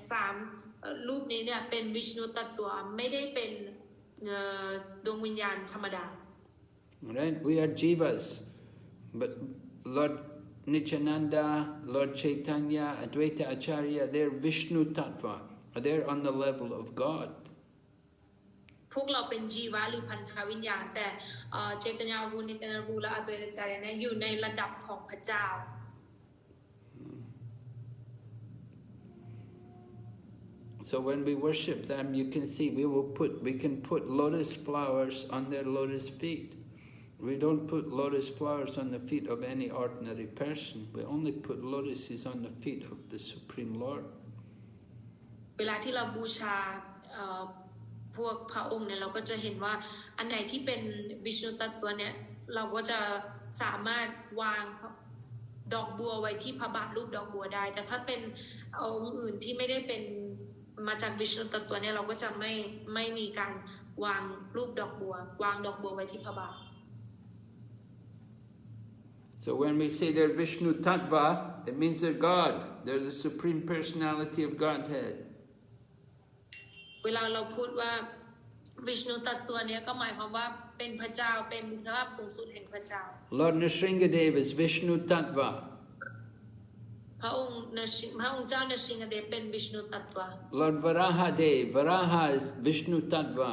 3รูปนี้เนี่ยเป็นวิชนูตัตตัวไม่ได้เป็นดวงวิญญาณธรรมดา Right? We are jivas, but Lord Nityananda, Lord Chaitanya, Advaita Acharya, they're Vishnu Tattva. They're on the level of God. พวกเราเป็นจีวะหรือพันธวิญญาณแต่เจตยาภูนิตยนันทประภูและอद्वैตใจเนี่ยอยู่ในระดับของพระเจ้า So when we worship them, you can see we can put lotus flowers on their lotus feet. We don't put lotus flowers on the feet of any ordinary person. We only put lotuses on the feet of the Supreme Lord. เวลาที่เราบูชาพวกพระองค์เนี่ยเราก็จะเห็นว่าอันไหนที่เป็นวิชนูตัตตัวเนี่ยเราก็จะสามารถวางดอกบัวไว้ที่พระบาทรูปดอกบัวได้แต่ถ้าเป็นองค์อื่นที่ไม่ได้เป็นมาจากวิชนูตัตตัวเนี่ยเราก็จะไม่มีการวางรูปดอกบัววางดอกบัวไว้ที่พระบาท So when we say they're Vishnu Tattva, it means they're God. They're the Supreme Personality of Godhead. เวลาเราพูดว่าวิชนูตัตตัวเนี้ยก็หมายความว่าเป็นพระเจ้าเป็นบุญภาพสูงสุดแห่งพระเจ้า Lord Nrsingadev is Vishnu Tattva. พระองค์เจ้านสิงหเดชเป็นวิชนูตัตตัว Lord Varaha is Vishnu Tattva.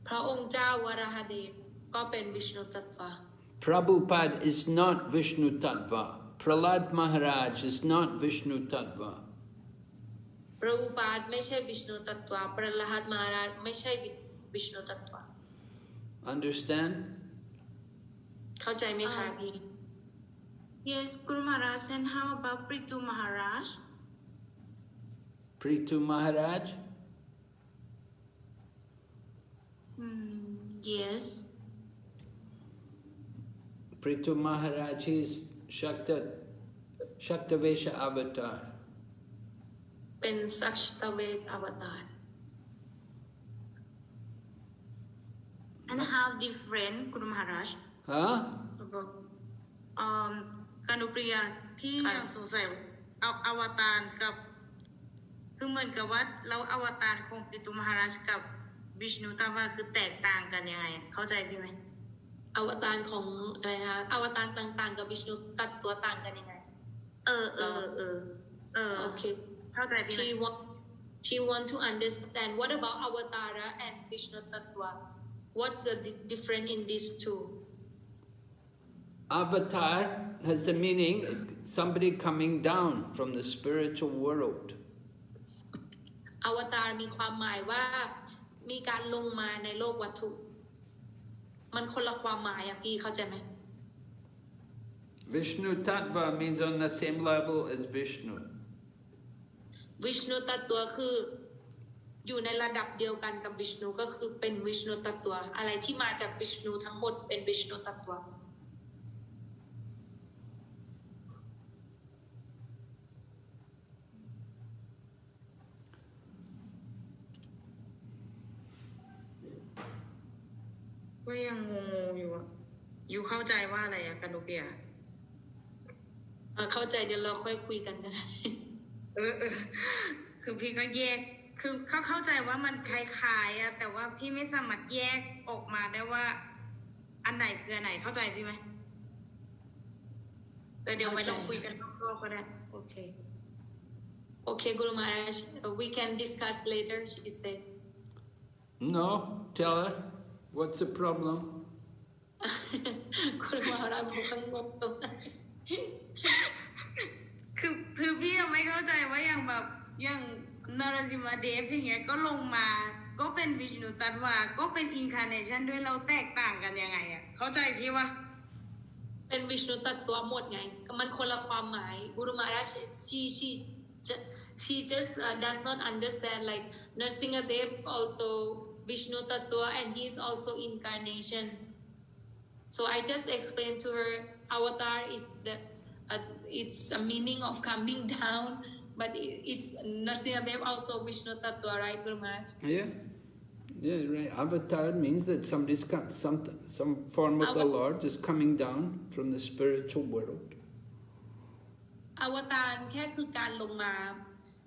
พระองค์เจ้าวรหเดชก็เป็นวิชนูตัตตัว Prabhupada is not Vishnu Tattva. Prahlad Maharaj is not Vishnu Tattva. พระอุปาทไม่ใช่วิชนูตัตตัวประหลาดมหาราชไม่ใช่วิชนูตัตตัว Understand? เข้าใจไหมคะพี่ Yes, Guru Maharaj, and how about Prithu Maharaj? Prithu Maharaj? Yes. Prithu Maharaj is Shaktavesha avatar. เป็นสักตเวสอวตาร And how different, Guru Maharaj? Huh? กนุปริยาพี่ยังสงสัยเอาอวตารกับคือเหมือนกับว่าเราอวตารของปิตุมหาราชกับ วิชนูตัดว่าคือแตกต่างกันยังไงเข้าใจพี่ไหมอวตารของอะไรนะคะอวตารต่างๆกับวิชนุตัดตัวต่างกันยังไงโอเคเข้าใจพี่ไหม She want to understand what about Avatara and Vishnu Tattva. What's the difference in these two? Avatar has the meaning somebody coming down from the spiritual world. อวตารมีความหมายว่ามีการลงมาในโลกวัตถุมันคนละความหมายอะพี่เข้าใจไหม Vishnu Tattva means on the same level as Vishnu. วิชนุตัตตัวคืออยู่ในระดับเดียวกันกับวิชนุก็คือเป็นวิชนุตัตตัวอะไรที่มาจากวิชนุทั้งหมดเป็นวิชนุตัตตัวก็ยังงงๆอยู่เข้าใจว่าอะไรอะกันโนเปียเข้าใจเดี๋ยวเราค่อยคุยกันนะคือพี่ก็แยกคือเข้าใจว่ามันคล้ายๆอะแต่ว่าพี่ไม่สามารถแยกออกมาได้ว่าอันไหนคืออันไหนเข้าใจพี่ไหมเดี๋ยวไว้เราคุยกันรอบๆก็ได้โอเคGuru Maharaj we can discuss later she said No, tell her what's the problem. Guru Maharaj ผมก็งงตรงนั้นคือพี่ยังไม่เข้าใจว่าอย่างนรสิมหาเดฟอย่างเงี้ยก็ลงมาก็เป็นวิชณุตัตวาก็เป็นอินคาเนชันด้วยเราแตกต่างกันยังไงอะเข้าใจพี่ว่าเป็นวิชณุตัตตัวหมดไงมันคนละความหมาย Guru Maharaj she just does not understand like Nrsimhadev also Vishnu Tattva and he is also incarnation so I just explained to her avatar is the it's a meaning of coming down but it's Nrsimhadev also Vishnu Tattva right Guru Maharaj Yeah, right. Avatar means that somebody's got some form of the Lord is coming down from the spiritual world. อวตารแค่คือการลงมา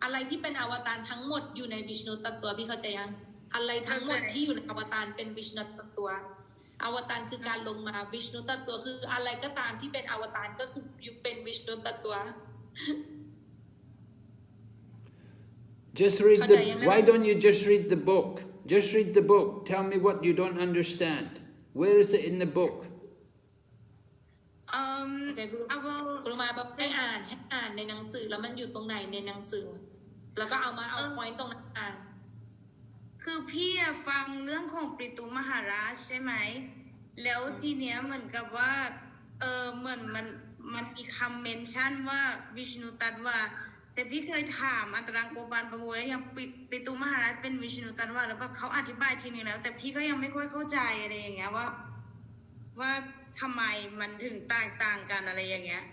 อะไรที่เป็นอวตารทั้งหมดอยู่ในวิชณุตัตตัวพี่เข้าใจยังอะไรทั้งหมดที่อยู่ในอวตารเป็นวิชณุตัตตัวอวตารคือการลงมาวิชณุตัตตัวคืออะไรก็ตามที่เป็นอวตารก็คืออยู่เป็นวิชณุตัตตัว Just read why don't you just read the book? Just read the book. Tell me what you don't understand. Where is it in the book? กรุมาแบบให้อ่านในหนังสือแล้วมันอยู่ตรงไหนในหนังสือแล้วก็เอาพอยต์ตรงนั้นอ่านคือพี่ฟังเรื่องของปริตุมหาราชใช่ไหมแล้วทีเนี้ยเหมือนกับว่าเหมือนมันมีคำเมนชั่นว่าวิชณุตัตวาแต่พี่เคยถามอัตรังโกปาลประโมแล้วยังปริตุมหาราชเป็นวิชณุตัตวาแล้วก็เขาอธิบายทีนึงแล้วแต่พี่ก็ยังไม่ค่อยเข้าใจอะไรอย่างเงี้ยว่าทำไมมันถึงแตกต่างกันอะไรอย่างเงี้ย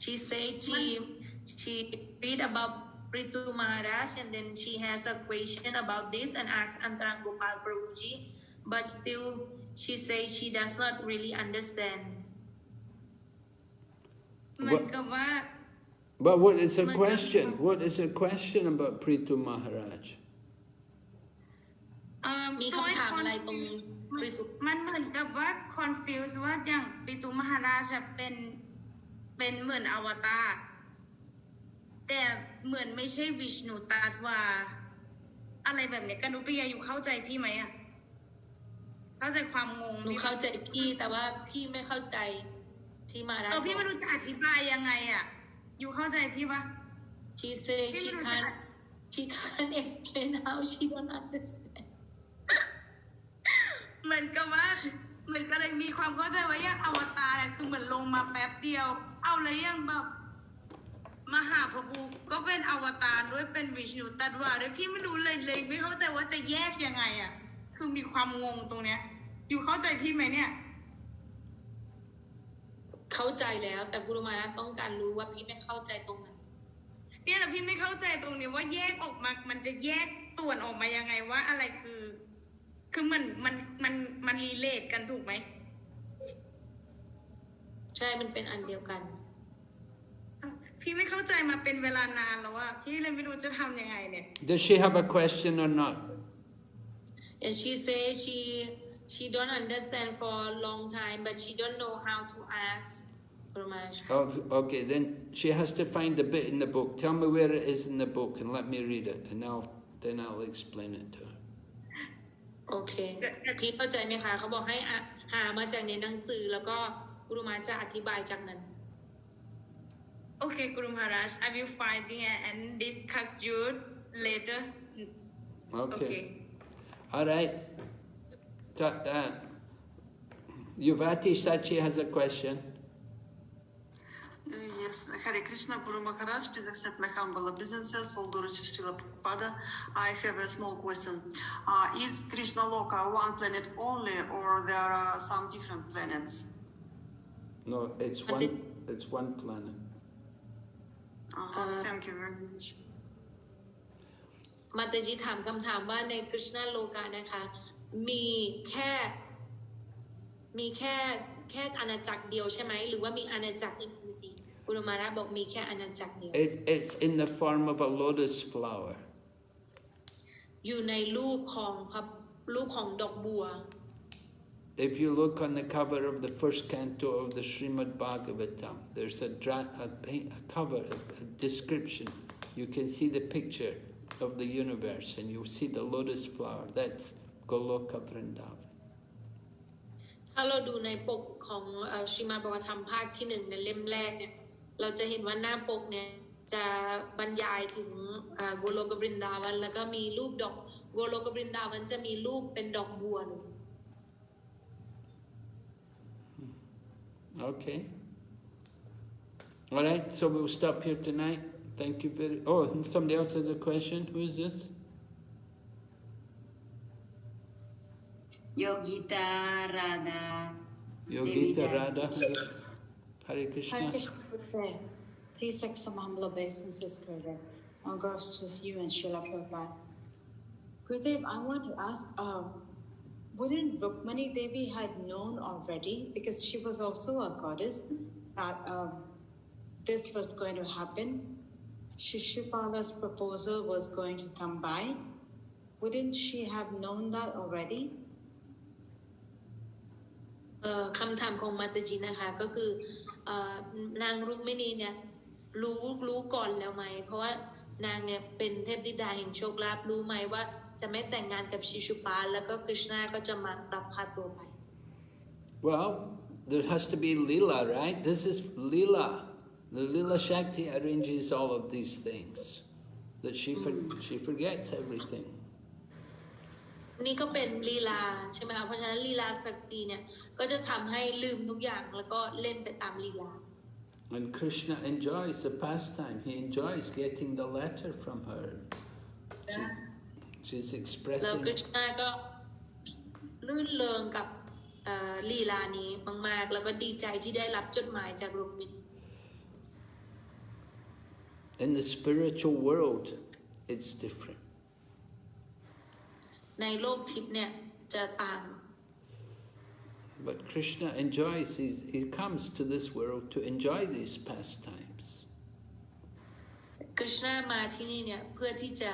she said she read about Pritu Maharaj and then she has a question about this and asked Antarang Gopal Prabhuji but still she says she does not really understand But what is the question? What is the question about Pritu Maharaj? มีคำถามอะไรตรงมันเหมือนกับว่า confuse ว่าอย่างปริตุมหาราชเป็นเหมือนอวตารแต่เหมือนไม่ใช่วิชณุตัตวาอะไรแบบนี้กนุปริยาอยู่เข้าใจพี่ไหมอะเข้าใจความงงหนูเข้าใจพี่แต่ว่าพี่ไม่เข้าใจที่มาได้พี่ไม่รู้จะอธิบายยังไงอะอยู่เข้าใจพี่ปะ She say she can't explain how she don't understand เหมือนกับเลยมีความเข้าใจว่าอย่างอวตารคือเหมือนลงมาแป๊บเดียวเอาเลยอย่างแบบมหาภบุก็เป็นอวตารด้วยเป็นวิชณุตัตวาด้วยพี่ไม่รู้เลยไม่เข้าใจว่าจะแยกยังไงอ่ะคือมีความงงตรงเนี้ยอยู่เข้าใจพี่ไหมเนี่ยเข้าใจแล้วแต่กุรุมานะต้องการรู้ว่าพี่ไม่เข้าใจตรงไหนเนี่ยแหละพี่ไม่เข้าใจตรงนี้ว่าแยกออกมามันจะแยกส่วนออกมายังไงว่าอะไรคือมันรีเลทกันถูกไหมใช่มันเป็นอันเดียวกันพี่ พี่ไม่เข้าใจมาเป็นเวลานานแล้วอะพี่เลยไม่รู้จะทำยังไงเนี่ย Does she have a question or not? And she say she don't understand for a long time but she don't know how to ask Guru Maharaj. Oh, okay, then she has to find a bit in the book. Tell me where it is in the book and let me read it, and then I'll explain it to her. โอเคพี่เข้าใจไหมคะเขาบอกให้หามาจากในหนังสือแล้วก็กุรุมาจะอธิบายจากนั้น Okay, Guru Maharaj, I will find it and discuss you later. Okay. All right. Yuvati Sachi has a question. Yes, Hare Krishna, Guru Maharaj, please accept my humble obeisances. All glory to Srila Prabhupada. I have a small question. Is Krishna Loka one planet only, or there are some different planets? No, it's one planet. Thank you very much. มาตาจีถามคำถามว่าในคริชนาโลกานะคะมีแค่อาณาจักรเดียวใช่ไหมหรือว่ามีอาณาจักรอื่นๆอีกกุรุมาราบอกมีแค่อาณาจักรเดียว It's in the form of a lotus flower. อยู่ในรูปของดอกบัว If you look on the cover of the first canto of the Srimad Bhagavatam, there's a cover, a description. You can see the picture of the universe, and you see the lotus flower. That's Goloka Vrindavan. ถ้าเราดูในปกของชรีมดบากธรรมภาคที่1ในเล่มแรกเนี่ยเราจะเห็นว่าหน้าปกเนี่ยจะบรรยายถึงโกโลกบรินดาวันแล้วก็มีรูปดอกโกโลกบรินดาวันจะมีรูปเป็นดอกบัว Okay. All right, so we'll stop here tonight. Thank you very... Oh, somebody else has a question. Who is this? Yogita Radha. Yogita Radha. Hare Krishna. Hare Krishna. Please take some humble obeisances, Gurudev. All goes to you and Srila Prabhupada. Gurudev, I want to ask, wouldn't Rukmini Devi had known already, because she was also a goddess, that this was going to happen? Shishupala's proposal was going to come by. Wouldn't she have known that already? คำถามของมาตาจีนะคะก็คือนางรุกมินีเนี่ยรู้ก่อนแล้วไหมเพราะว่านางเนี่ยเป็นเทพธิดาแห่งโชคลาภรู้ไหมว่าจะไม่แต่งงานกับชิชุปาแล้วก็กฤษณาก็จะมารับพาตัวไป Well, there has to be Leela, right? This is Leela. The Leela Shakti arranges all of these things. That she forgets everything. นี่ก็เป็นลีลาใช่ไหมคะเพราะฉะนั้นลีลาศักติเนี่ยก็จะทำให้ลืมทุกอย่างแล้วก็เล่นไปตามลีลา And Krishna enjoys the pastime. He enjoys getting the letter from her. She's แล้ว expressing... กฤษณาก็ลื่นเริงกับลีลานี้มากๆแล้วก็ดีใจที่ได้รับจดหมายจากรุกมิน In the spiritual world, it's different. ในโลกทิพย์เนี่ยจะต่าง But Krishna enjoys, he comes to this world to enjoy these pastimes. กฤษณามาที่นี่เนี่ยเพื่อที่จะ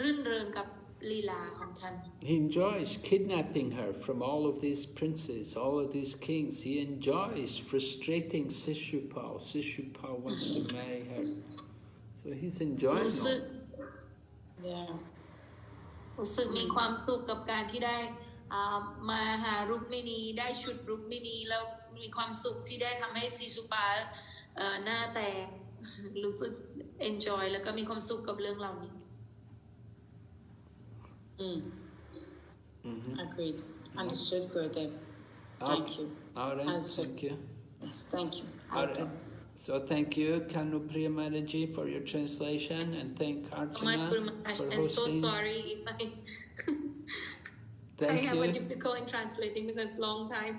รื่นเริงกับลีลาของท่าน He enjoys kidnapping her from all of these princes, all of these kings. He enjoys frustrating Shishupal. Shishupal wants to marry her. So he's enjoying รู้สึก Yeah. รู้สึกมีความสุขกับการที่ได้มาหารุกมินีได้ชุดรุกมินีแล้วมีความสุขที่ได้ทำให้สีสุปาหน้าแตกรู้สึก enjoy แล้วก็มีความสุขกับเรื่องเหล่านี้ Agreed. Understood, Gurudev. Thank you. All right, Understood. thank you. Yes, thank you. All right. So thank you, Kanupriya Mataji, for your translation, and thank Archana for I'm so hosting. sorry if I Thank have a you. difficult in translating because long time.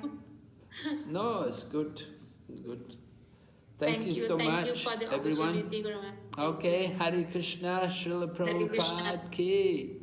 No, it's good. Good. Thank you so thank much, you for the everyone. opportunity, Guru Maharaj. Okay, Hare Krishna, Srila Prabhupada ki.